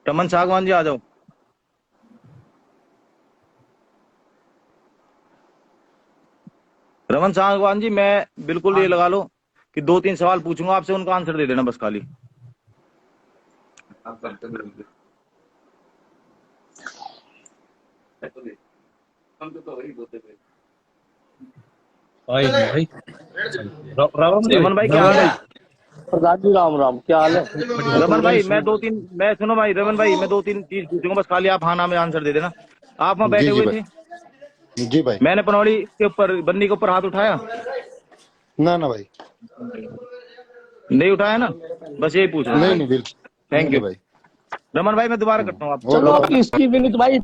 रमन सागवान जी आ जाओ। रमन सागवान जी, मैं बिल्कुल ये लगा लो कि 2-3 सवाल पूछूंगा आपसे, उनका आंसर दे देना बस खाली। भाई भाई रावण जी, रमन भाई क्या हाल है? प्रधान जी राम राम, क्या हाल है? रमन भाई मैं सुनो भाई, रमन भाई मैं 2-3 चीज पूछूंगा बस खाली, आप हाँ ना में आंसर दे देना। आप वहाँ बैठे हुए थे, जी भाई। मैंने पनौड़ी के ऊपर, बन्नी के ऊपर हाथ उठाया? ना ना भाई, नहीं उठाया ना, बस यही पूछ रहा नहीं हूँ। नहीं, बिल्कुल थैंक यू भाई। रमन भाई, मैं दोबारा करता हूँ आपको। चलो इसकी विनीत भाई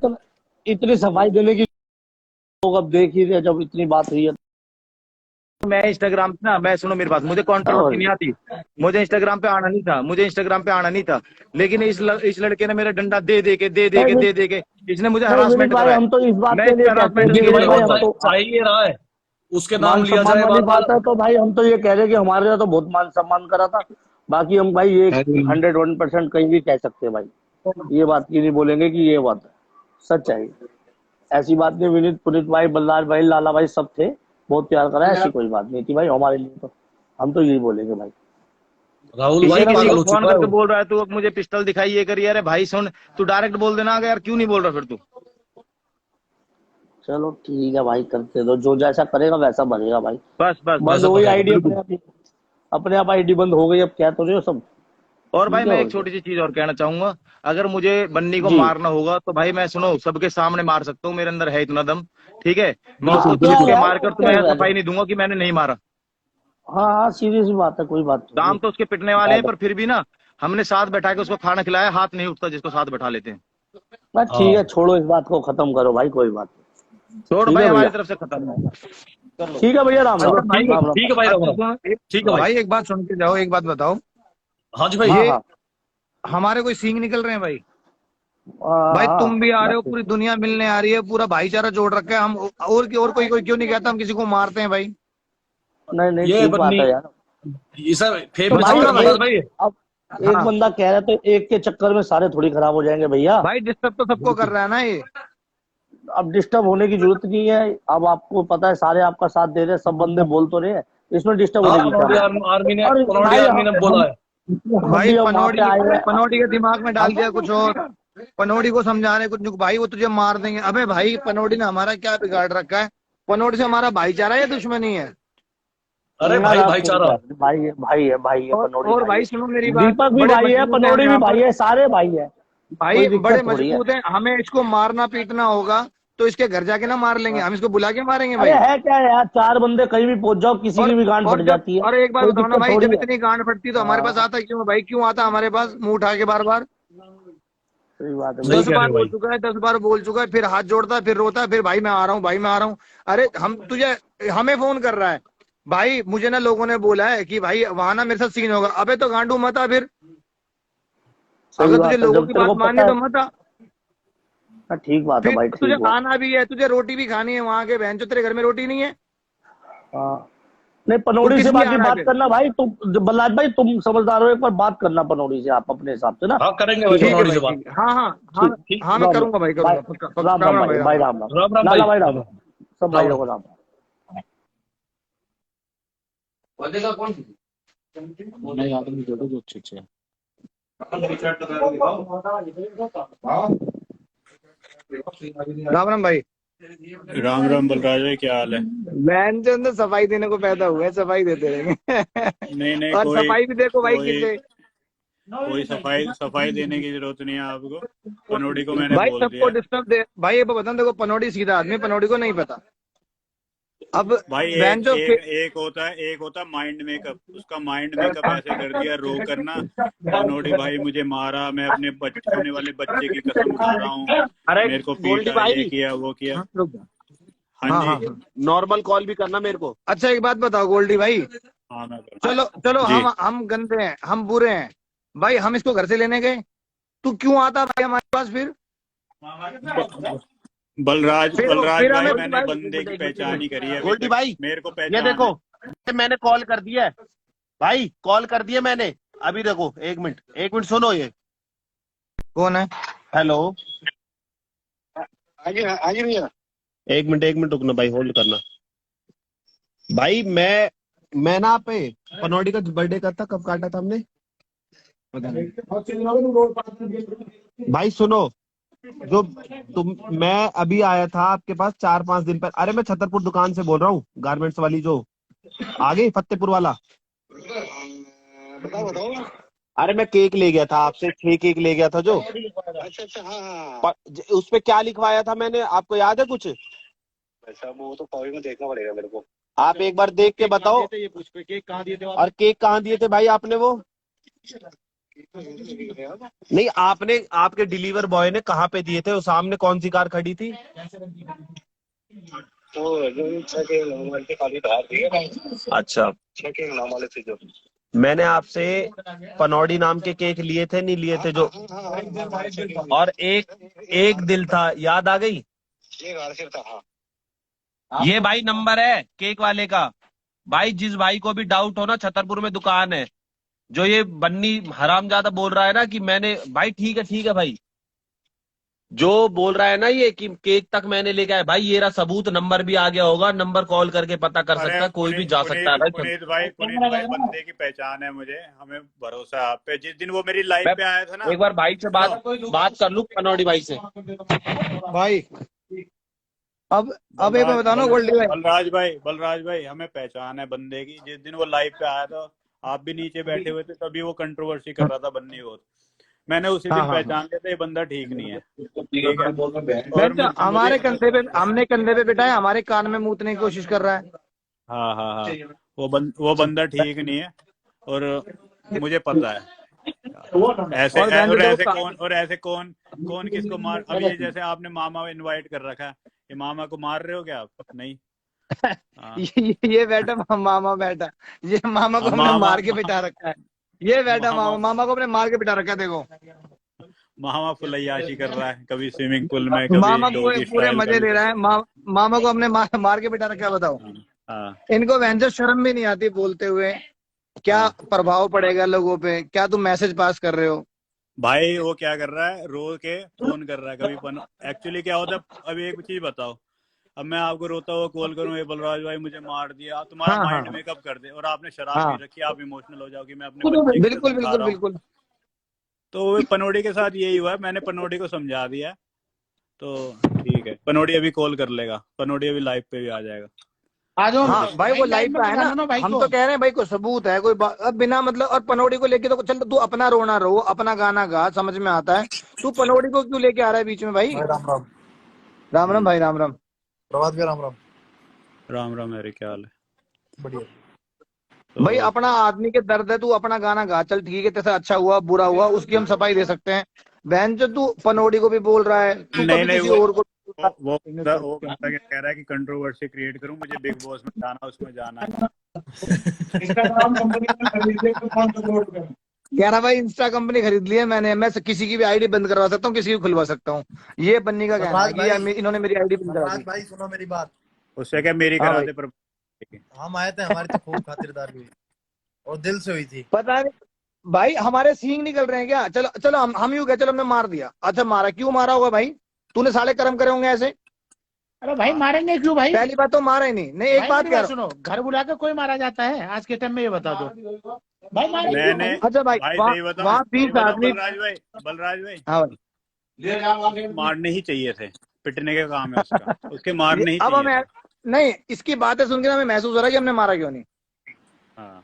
इतनी सफाई देने की लोग अब देख ही रहे, जब इतनी बात हुई है। मैं इंस्टाग्राम पे ना, मैं सुनो मेरी बात, मुझे कंट्रोवर्सी नहीं आती, मुझे इंस्टाग्राम पे आना नहीं था, मुझे इंस्टाग्राम पे आना नहीं था, लेकिन इस लड़के ने मेरा डंडा दे दे के इसने मुझे हरासमेंट भाई कराया। हम तो इस बात मैं के लिए harassment कहते हैं के लिए भाई, हम बोलता तो चाहिए रहा है, उसके नाम मान लिया सम्मान जाए वाली बार बात है, तो भाई हम तो ये कह रहे हैं कि हमारे यहाँ तो बहुत मान सम्मान करा था। बाकी हम भाई ये 101% कहीं भी कह सकते हैं भाई, ये बात की नहीं बोलेंगे कि ये बात है, सच है ये। ऐसी बात नहीं, विनीत पुनीत भाई, बल्लाज भाई, लाला भाई सब थे, बहुत प्यार करा, ऐसी कोई बात नहीं थी भाई हमारे लिए, तो हम तो यही बोलेंगे भाई। राहुल भाई किसी पागल को हो फोन चुका करके है। बोल रहा है तू, अब मुझे पिस्टल दिखाई, ये करिए। अरे भाई सुन, तू डायरेक्ट बोल देना यार, क्यों नहीं बोल रहा फिर तू? चलो ठीक है भाई, करते दो, जो जैसा करेगा वैसा बनेगा भाई। बस बंद हो गई आईडी, अपने आप आईडी बंद हो गई, अब क्या तो रहे हो सब। और भाई ठीक है, मैं और एक छोटी सी चीज और कहना चाहूंगा, अगर मुझे बन्नी को जी। मारना होगा तो भाई मैं सुनो सबके सामने मार सकता हूँ, मेरे अंदर है इतना दम, ठीक है। मैं हाँ, उसको तो चीज के यार, मारकर क्या तुम्हें बात है? सफाई नहीं दूंगा कि मैंने नहीं मारा। हाँ हाँ, सीरियस बात है, कोई बात नहीं। दाम तो उसके पिटने वाले हैं, पर फिर भी ना हमने साथ बैठा के उसको खाना खिलाया, हाथ नहीं उठता जिसको साथ बैठा लेते हैं। बस ठीक है, छोड़ो इस बात को, खत्म करो भाई, कोई बात नहीं। छोड़ ठीक भाई, है हमारी भैया। तरफ से खत्म है। ठीक है भैया, राम राम। ठीक राम राम। ठीक है भाई, राम राम। ठीक है भाई। भाई एक बात सुन के जाओ, एक बात बताओ, हाँ जी भाई। हाँ, ये हाँ। हमारे कोई सींग निकल रहे हैं भाई? भाई तुम भी आ रहे हो, पूरी दुनिया मिलने आ रही है, पूरा भाईचारा जोड़ रखा है हम, और कोई क्यों नहीं कहता हम किसी को मारते हैं भाई? नहीं नहीं, ये ठीक बात है यार। ये सब तो फेमस भाई है भाई। अब एक हाँ। बंदा कह रहा है तो एक के चक्कर में सारे थोड़ी खराब हो जाएंगे भैया। भाई डिस्टर्ब तो सबको कर रहा है ना ये। अब डिस्टर्ब होने की जरूरत नहीं है। अब आपको पता है सारे आपका साथ दे रहे हैं, सब बंदे बोल तो रहे हैं, इसमें डिस्टर्ब होने की पनौड़ी क्या? आर्मी ने और पनौड़ी भाई आर्मी ने बोला है। भाई हम वहाँ पे आए हैं। पनौड़ी के दिमाग में डाल दिया कुछ और, पनौड़ी को समझा रहे कुछ, भाई वो तुझे मार देंगे। अबे भाई पनौड़ी ने हमारा क्या बिगाड़ रखा है? पनौड़ी से हमारा भाईचारा या दुश्मनी है? अरे भाई भाईचारा। भाई है, भाई है, भाई है पनौड़ी। और भाई सुनो मेरी बात, दीपक भी बड़े भाई है, मजबूत हैं पनौड़ी भी यहाँ पर। भाई है, सारे भाई है। भाई कोई दिक्कत बड़े थोड़ी है। मजबूत हैं, हमें इसको मारना पीटना होगा तो इसके घर जाके ना मार लेंगे, हम इसको बुला के मारेंगे भाई। अरे है क्या यार, 4 बंदे कहीं भी पहुंच जाओ, किसी की भी गांड फट जाती है। और एक बात कोई बताओ ना दिक्कत भाई, थोड़ी जब है। इतनी गांड फटती तो हमारे पास आता क्यों भाई? क्यों आता हमारे पास मुंह उठा के बार बार? सही बात है। 10 बार बोल चुका है, 10 बार बोल चुका है, फिर हाथ जोड़ता है, फिर रोता है, फिर भाई मैं आ रहा हूँ, भाई मैं आ रहा हूँ। अरे हमें फोन कर रहा है भाई, मुझे ना लोगों ने बोला है कि भाई वहां ना मेरे साथ सीन होगा। अबे तो गांडू मत आ फिर, अगर तुझे लोगों की बात माननी तो मत आ। ठीक बात है भाई, ठीक तुझे है। खाना भी है, तुझे रोटी भी खानी है वहां के, बहन जो तेरे घर में रोटी नहीं है। हाँ। नहीं, पनौड़ी से बाकी बात करना भाई, तुम बल्लाज भाई, तुम समझदार हो, एक बार बात करना पनौड़ी से आप अपने हिसाब से ना। हाँ करेंगे भाई पनौड़ी से बात। हाँ हाँ हाँ हाँ, मैं करूंगा भाई, करूंगा पक्का, पक्का। राम राम भाई, भाई राम राम। राम राम लाला भाई। भाई राम राम। सब भाइयों को राम राम। राम राम भाई। राम राम बलराज भाई, क्या हाल है? बहन जो अंदर सफाई देने को पैदा हुआ है, सफाई देते रहेंगे। नहीं नहीं, और सफाई भी देखो भाई कितने। कोई सफाई देने की जरूरत नहीं है आपको। पनौड़ी को मैंने भाई बोल सबको दिया डिस्टर्ब दे भाई, ये बता देखो, पनौड़ी सीधा आदमी, पनौड़ी को नहीं पता। अब भाई। बहन जो एक होता है माइंड मेकअप, उसका माइंड मेकअप ऐसे कर दिया, रो करना पनौड़ी भाई मुझे मारा, मैं अपने होने वाले बच्चे की कसम खा रहा हूँ, मेरे को पीटा, ये किया वो किया। हाँ जी, नॉर्मल कॉल भी करना मेरे को। अच्छा एक बात बताओ गोल्डी भाई, हाँ मैं चलो हम गंदे हैं, हम बुरे हैं भाई, हम इसको घर से लेने गए, तू क्यों आता भाई हमारे पास फिर? बलराज फिर भाई, हमें मैंने बंदे की पहचान ही करी है गोल्डी भाई, मेरे को ये पहचान देखो, है। मैंने कॉल कर दिया है भाई, कॉल कर दिया मैंने अभी। देखो एक मिनट सुनो, ये कौन है? हेलो, आगे भैया, एक मिनट रुकना भाई, होल्ड करना भाई। मैं ना पे पनौड़ी का बर्थडे का था, कब काटा था हमने? भाई सुनो, मैं अभी आया था आपके पास 4-5 दिन पहले। अरे मैं छतरपुर दुकान से बोल रहा हूँ, गारमेंट्स वाली जो आगे फतेहपुर वाला। बताओ। अरे मैं केक ले गया था आपसे, 6 केक ले गया था जो। अच्छा, हाँ। उस पे क्या लिखवाया था मैंने, आपको याद है कुछ? अच्छा, वो तो कॉपी में देखना पड़ेगा मेरे को। आप एक बार देख के बताओ। केक कहाँ दिए थे? और केक कहाँ दिए थे भाई आपने? वो नहीं, आपके डिलीवर बॉय ने कहाँ पे दिए थे? वो सामने कौन सी कार खड़ी थी? अच्छा, 6 के नाम वाले थे जो। मैंने आपसे पनौड़ी नाम के केक लिए थे, नहीं लिए थे जो? और एक दिल था, याद आ गई? ये भाई नंबर है केक वाले का भाई। जिस भाई को भी डाउट हो ना, छतरपुर में दुकान है, जो ये बन्नी हरामजादा बोल रहा है ना कि मैंने, भाई ठीक है भाई, जो बोल रहा है ना ये कि केक तक मैंने लेके आया, भाई ये रहा सबूत, नंबर भी आ गया होगा, नंबर कॉल करके पता कर सकता है, कोई भी जा सकता है। पुनीत भाई बंदे की पहचान है मुझे, हमें भरोसा है आप पे। जिस दिन वो मेरी लाइफ पे आया था ना, एक बार भाई से बात कर लूं, पनौड़ी भाई से। भाई अब एक बात बताओ ना गोल्डी भाई, बलराज भाई हमें पहचान है बंदे की। जिस दिन वो लाइव पे आया था, आप भी नीचे बैठे हुए थे, तभी वो कंट्रोवर्सी कर रहा था बन्नी को, मैंने उसी दिन पहचान लिया था ये बंदा ठीक नहीं है। ठीक है, और हमारे कंधे पे, हमने कंधे पे बिठाया, हमारे कान में मूतने की कोशिश कर रहा है। हाँ, वो बंदा ठीक नहीं है, और मुझे पता है। ऐसे कौन किसको मार। अब ये जैसे आपने मामा इनवाइट कर रखा है, ये मामा को मार रहे हो क्या आप? नहीं, ये बैठा मामा बैठा, ये मामा को हमने मार के बिठा रखा है। ये बैठा मामा को हमने मार के बिठा रखा है। देखो मामा फुलैयाशी कर रहा है, कभी स्विमिंग पूल में, कभी मामा डॉगी पूरे स्टाइल, मजे ले रहा है। मामा को हमने मार के बिठा रखा है। बताओ, इनको वैसे शर्म भी नहीं आती बोलते हुए। क्या प्रभाव पड़ेगा लोगों पे? क्या तुम मैसेज पास कर रहे हो? भाई वो क्या कर रहा है, रो के फोन कर रहा है कभी। एक्चुअली क्या होता है, अभी एक चीज बताओ, अब मैं आपको रोता हुआ कॉल करूं, ये बलराज भाई मुझे मार दिया, तुम्हारा माइंड मेकअप कर दे, और आपने शराब पी रखी, आप इमोशनल हो जाओ कि मैं अपने बच्चे की बिल्कुल कसम खा बिल्कुल रहा हूं। बिल्कुल। तो पनोड़ी के साथ यही हुआ है, मैंने पनोड़ी को समझा दिया, तो ठीक है। पनोड़ी अभी कॉल कर लेगा, पनोड़ी अभी लाइव पे भी आ जाएगा। हाँ भाई, वो लाइव पे है ना, हम तो कह रहे हैं भाई को सबूत है कोई अब बिना मतलब। और पनोड़ी को लेके तो चल, तू अपना रोना रो, अपना गाना गा, समझ में आता है। तू पनोड़ी को क्यों लेके आ रहा है बीच में भाई? राम राम। राम राम भाई, राम राम। प्रभात भाई राम राम। राम राम मेरे, क्या हाल है? बढ़िया तो भाई अपना आदमी के दर्द है, तू अपना गाना गा, चल ठीक है, तेरे अच्छा हुआ बुरा हुआ उसकी हम सफाई दे सकते हैं। बहन जो तू पनोड़ी को भी बोल रहा है, तू नहीं कभी नहीं, किसी वो और को वो बंदा क्या कह रहा है कि कंट्रोवर्सी क्रिएट करूं, मुझे बिग बॉस में जाना, उसमें जाना है। कह रहा भाई इंस्टा कंपनी खरीद ली है मैंने, मैं किसी की भी आईडी बंद करवा सकता हूँ, किसी की खुलवा सकता हूँ। ये बन्नी का कहना है कि इन्होंने मेरी आईडी बंद करा दी। भाई सुनो मेरी बात, उससे क्या मेरी करा दे, पर हम आए थे, हमारी तो खूब खातिरदारी हुई और दिल से हुई थी। पता नहीं भाई, हमारे सींग निकल रहे हैं क्या? चलो चलो, हम यूं कह, चलो हमने मार दिया, अच्छा मारा, क्यों मारा होगा भाई? तूने साले कर्म करे होंगे ऐसे। अरे भाई मारेंगे क्यों भाई? पहली बात तो मारा ही नहीं। एक बात कह रहा हूं, सुनो, घर बुला के कोई मारा जाता है आज के टाइम में? ये बता दो भाई, मारेंगे मैंने अच्छा भाई, वहाँ 20 आदमी। बलराज भाई हाँ भाई, मारने ही चाहिए थे, पिटने का काम है उसका, उसके मारने ही अब चाहिए हमें नहीं, इसकी बातें सुन के हमें महसूस हो रहा है कि हमने मारा क्यों नहीं। हाँ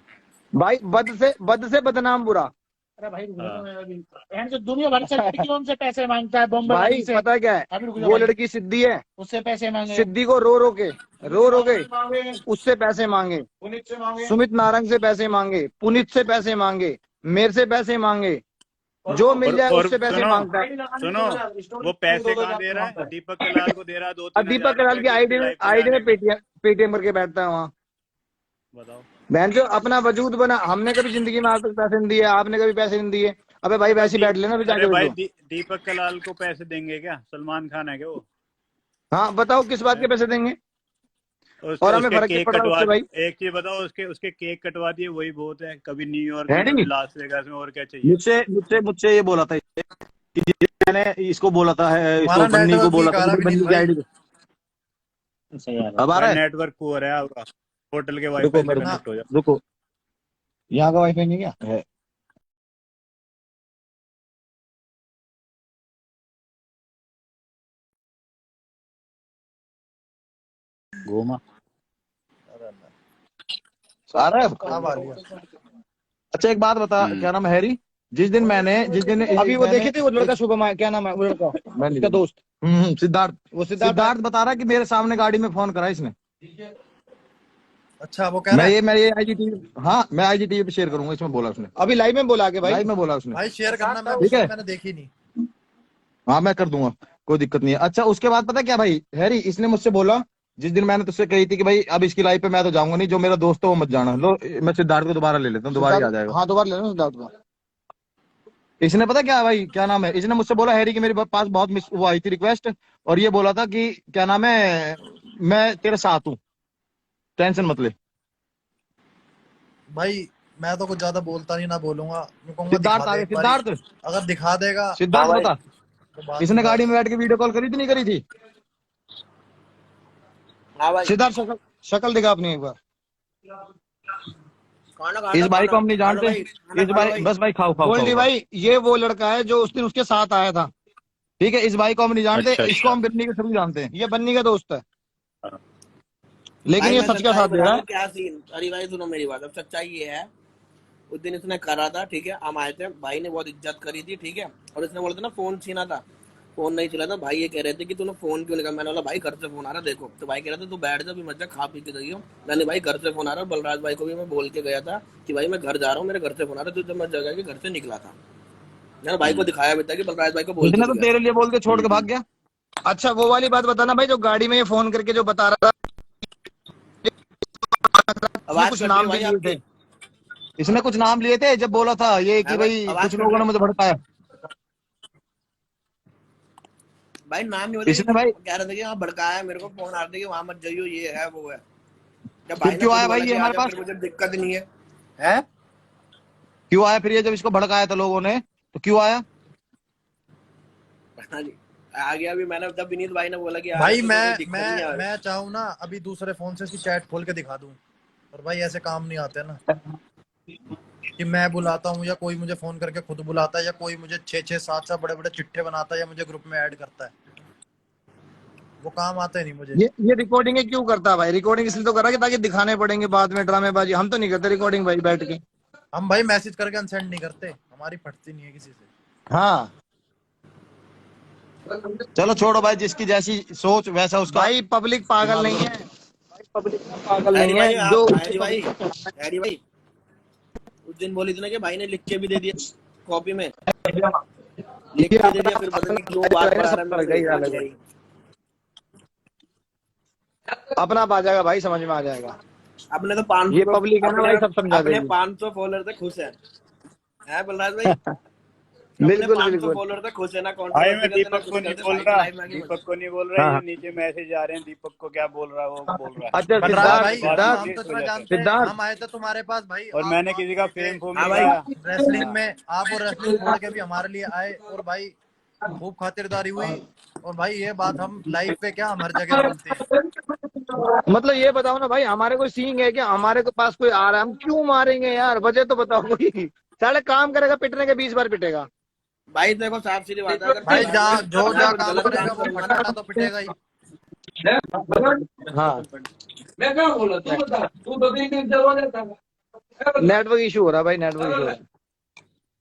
भाई बद से बदनाम बुरा। अरे भाई जो दुनिया भर से लड़कियों से पैसे मांगता है बॉम्बे भाई से, पता क्या है, वो लड़की सिद्धि है, उससे पैसे मांगे, सिद्धि को रो रो के उससे पैसे मांगे, सुमित नारंग से पैसे मांगे, पुनीत से पैसे मांगे, मेरे से पैसे मांगे, जो मिल जाए उससे पैसे मांगता है। सुनो, वो पैसे कहाँ दे रहा है? दीपक कलाल को दे रहा है, 2-3 दीपक कलाल की आईडी में पेटीएम करके बैठता है वहाँ। बताओ बहन जो अपना वजूद बना, हमने कभी जिंदगी में आज तक पैसे नहीं दिए, आपने कभी पैसे नहीं दिए। अबे भाई वैसे बैठ लेना अरे भाई, दीपक कलाल को पैसे देंगे क्या? सलमान खान है क्या वो? हाँ बताओ किस बात के पैसे देंगे? और हमें फर्क क्या पड़ रहा है भाई? एक चीज बताओ, उसके केक कटवा दिए, वही बहुत है। कभी न्यूयॉर्क में, कभी लास वेगास में, और क्या चाहिए? मुझसे ये बोला था, मैंने इसको बोला था, इसको बन्नी को बोला था, बन्नी की आईडी। अब आ रहा है? नेटवर्क पुअर है आपका, होटल के वाईफाई से कनेक्ट हो जाओ। रुको, यहाँ का वाईफाई नहीं क्या है? घूमा सारा है। अच्छा एक बात बता, क्या नाम है हैरी? जिस दिन अभी वो देखे थे, वो लड़का शुभम है, क्या नाम है वो लड़का, उसका दोस्त सिद्धार्थ, वो सिद्धार्थ बता रहा है कि मेरे सामने गाड़ी में फोन करा इसने। अच्छा वो कह रहा है मैं ये IGTV, हाँ मैं IGTV पे शेयर करूंगा, इसमें बोला उसने, अभी लाइव में बोला के भाई, लाइव में बोला उसने। भाई शेयर करना, ठीक है, मैंने देखी नहीं। हाँ मैं कर दूंगा, कोई दिक्कत नहीं है। अच्छा उसके बाद पता क्या भाई हैरी, इसने मुझसे बोला, जिस दिन मैंने तुझसे कही थी कि भाई अब इसकी लाइफ पे मैं तो जाऊंगा नहीं, जो मेरा दोस्त है वो मत जाना। लो मैं सिद्धार्थ को दोबारा ले लेता हूँ, दोबारा ही आ जाएगा। हाँ दोबारा ले लो सिद्धार्थ को। इसने पता क्या भाई, क्या नाम है, इसने मुझसे बोला हैरी कि मेरे पास बहुत वो आई थी रिक्वेस्ट, और ये बोला था कि क्या नाम है, मैं तेरे साथ हूँ, टेंशन मत ले। भाई मैं तो कुछ ज्यादा बोलता नहीं, ना बोलूंगा। सिद्धार्थ आगे, सिद्धार्थ अगर दिखा देगा, सिद्धार्थ बता, इसने गाड़ी में बैठ के वीडियो कॉल करी थी नहीं करी थी? हाँ भाई, सिद्धार्थ शक्ल दिखा अपनी एक बार। इस भाई को हम नहीं जानते, इस भाई बस भाई खाओ गोल्डी भाई, ये वो लड़का है जो उस दिन उसके साथ आया था। ठीक है, इस भाई को हम नहीं जानते, अच्छा, इसको हम बन्नी के थ्रू जानते हैं। ये बन्नी का दोस्त है, लेकिन ये सच का साथ दे रहा है। क्या सीन? अरे भाई सुनो मेरी बात, अब सच्चाई ये है, उस दिन इसने करा था, ठीक है, हम आए थे, भाई ने बहुत इज्जत करी थी, ठीक है, और इसने बोला था ना फोन छीना था, फोन नहीं चला था। भाई ये कह रहे थे कि तूने फोन क्यों निकाला? मैंने बोला भाई घर से फोन आ रहा, देखो। तो भाई कह रहा था तू बैठ जा, भी मत जा, खा पी के जाइयो। मैंने भाई घर से फोन आ रहा, बलराज भाई को भी मैं बोल के गया था कि भाई मैं घर जा रहा हूँ, मेरे घर से फोन आ रहा, तो जब मैं जगह के घर से निकला था, मैंने भाई को दिखाया भी था कि बलराज भाई को बोल तो तेरे लिए बोल के छोड़ के भाग गया। अच्छा वो वाली बात बताना भाई, जो गाड़ी में ये फोन करके जो बता रहा था, इसने आवाज कुछ कट रही है नाम भी भाई लिए आपकी। थे, इसने कुछ नाम लिए थे जब बोला था ये कि भाई आवाज कुछ कट लोगों रही ने मुझे भड़काया। भाई, नाम नहीं होता इसने भाई कह रहे थे कि हाँ भड़काया, मेरे को फोन आ रहे थे कि वहां मत जाइयो, ये है वो है। जब फिर भाई ने क्यों खुद आया भाई बोला ये कि आ हमारे जा, पास, फिर मुझे दिक्कत नहीं है। हैं? क्यों आया फिर ये जब इसको भड़काया था लोगों ने तो क्यों आया? हाँ जी, आ गया भी। मैंने जब विनीत भाई ने बोला कि आ भाई जा, तो कोई दिक्कत नहीं है। मैं चाहूँ ना अभी दूसरे फोन से इसकी चैट खोल के दिखा दूं, और भाई ऐसे काम नहीं आते ना कि मैं बुलाता हूँ या कोई मुझे फोन करके खुद बुलाता है, या कोई मुझे 6-6 7 बड़े बड़े चिट्ठे बनाता है या मुझे ग्रुप में ऐड करता है। वो काम आते नहीं मुझे। ये रिकॉर्डिंग क्यों करता है भाई? रिकॉर्डिंग इसलिए तो कर रहा है कि ताकि दिखाने पड़ेंगे बाद में ड्रामेबाजी। हम तो नहीं करते रिकॉर्डिंग भाई बैठ के। हम भाई मैसेज करके अनसेंड नहीं करते, हमारी फटती नहीं है किसी से। हाँ चलो छोड़ो भाई, जिसकी जैसी सोच वैसा उसका। भाई पब्लिक पागल नहीं है, भाई पब्लिक पागल नहीं है जो हैरी भाई उस दिन बोली थी ना कि भाई ने लिख के भी दे दिया, कॉपी में लिख के दे दिया, फिर पता नहीं क्यों बात बढ़ा रहा है। अपना आ जाएगा भाई, समझ में आ जाएगा। अपने तो 500 ये पब्लिक है ना भाई, सब समझा अपने देगी। 500 फॉलोअर से खुश है बलराज भाई? बिल्कुल 500 बिल्कुल फॉलोअर से खुश है ना? भाई मैं दीपक को नहीं बोल रहा, दीपक को नहीं बोल रहा, हाँ। ये नीचे मैसेज आ रहे हैं, दीपक को क्या बोल रहा है वो बोल रहा है। अच्छा बलराज भाई, सिद्धार्थ हम तो इतना जानते हैं, सिद्धार्थ हम आए थे तुम्हारे पास भाई, और मैंने किसी का फेम फूम नहीं भाई किया। रेसलिंग में आप और रेसलिंग छोड़ के भी हमारे लिए आए, और भाई खूब खातिरदारी हुई। और भाई ये बात हम लाइव पे क्या, हम हर जगह बोलते हैं। मतलब ये बताओ ना भाई, हमारे कोई सींग है क्या? हमारे के पास कोई आ रहा है, हम क्यों मारेंगे यार? वजह तो बताओ कोई। साले काम करेगा पिटने के 20 बार पिटेगा भाई। देखो साफ सीधी बात है, अगर भाई गलत जो काम काम करेगा वो फटाफट तो पिटेगा ही। हाँ मैं क्या बोला, तू बता, तू तो 3 दिन से रो जाता है। नेटवर्क इशू हो रहा है भाई, नेटवर्क इशू हो रहा है भाई।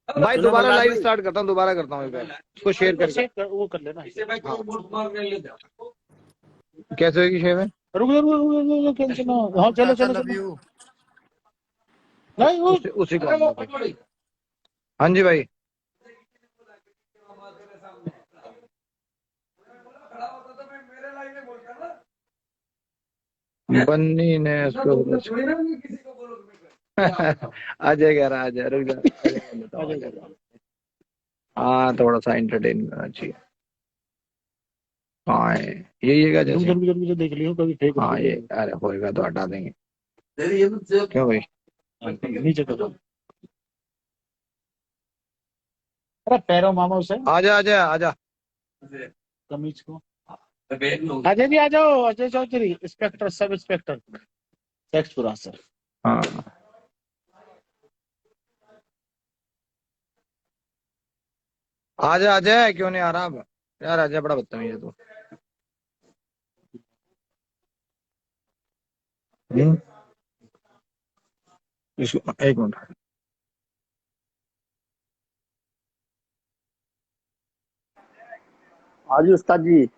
सुनो दोबारा बलराज लाइव भाई, स्टार्ट करता हूँ, दोबारा करता हूँ इसको शेयर करके। वो कर लेना। इसे भाई कोई वोट मांगने ले जा। कैसे होगी शेयर में? रुक टेंशन ना। हाँ चलो चलो लव चलो। यू। नहीं वो उसी को आऊंगा भाई। हाँ जी भाई, बन्नी ने उसको अजय कह रहा, अजय रुक जा। हाँ थोड़ा सा एंटरटेन करना चाहिए। हाँ ये क्या जैसे जल्दी देख लियो कभी फेक। हाँ ये अरे होएगा तो हटा देंगे। ये क्यों भाई? नीचे करो। अरे पैरों मामा उसे आजा आजा आजा। कमीज को अजय भी आ जाओ। Ajay Chaudhary, inspector, sub inspector, सेक्स पूरा सर। हाँ आजा आजा, क्यों नहीं आ रहा अब यार? आजा, बड़ा बदतमीज है तू। इसको एक मिनट। हाँ जी उस्ताद जी।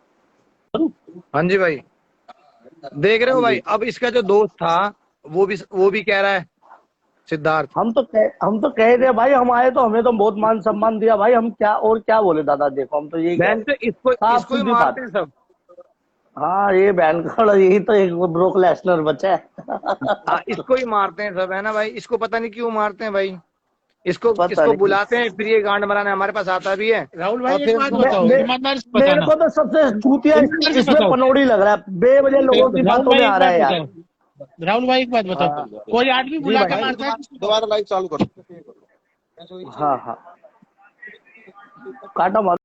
हाँ जी भाई, देख रहे हो भाई? अब इसका जो दोस्त था वो भी कह रहा है सिद्धार्थ। हम तो कह रहे भाई, हम आए तो हमें तो बहुत मान सम्मान दिया भाई, हम क्या और क्या बोले दादा। देखो हम तो यही इसको ही मारते हैं सब। हाँ ये बैन खड़ा, यही तो एक ब्रोक लेसनर बचा है। इसको ही मारते हैं सब, है ना भाई? इसको पता नहीं क्यों मारते हैं भाई। इसको बुलाते हैं, फिर ये गांड मराने हमारे पास आता भी है। राहुल भाई एक बात बताओ, ईमानदारी से मेरे बताना। को तो सबसे चूतिया इसमें पनौड़ी लग रहा है, बेवजह लोगों की बातों में आ रहा है यार। राहुल भाई एक बात बताओ, कोई आदमी बुला के मारता है? दोबारा लाइव चालू करो। हाँ हाँ काटा मार।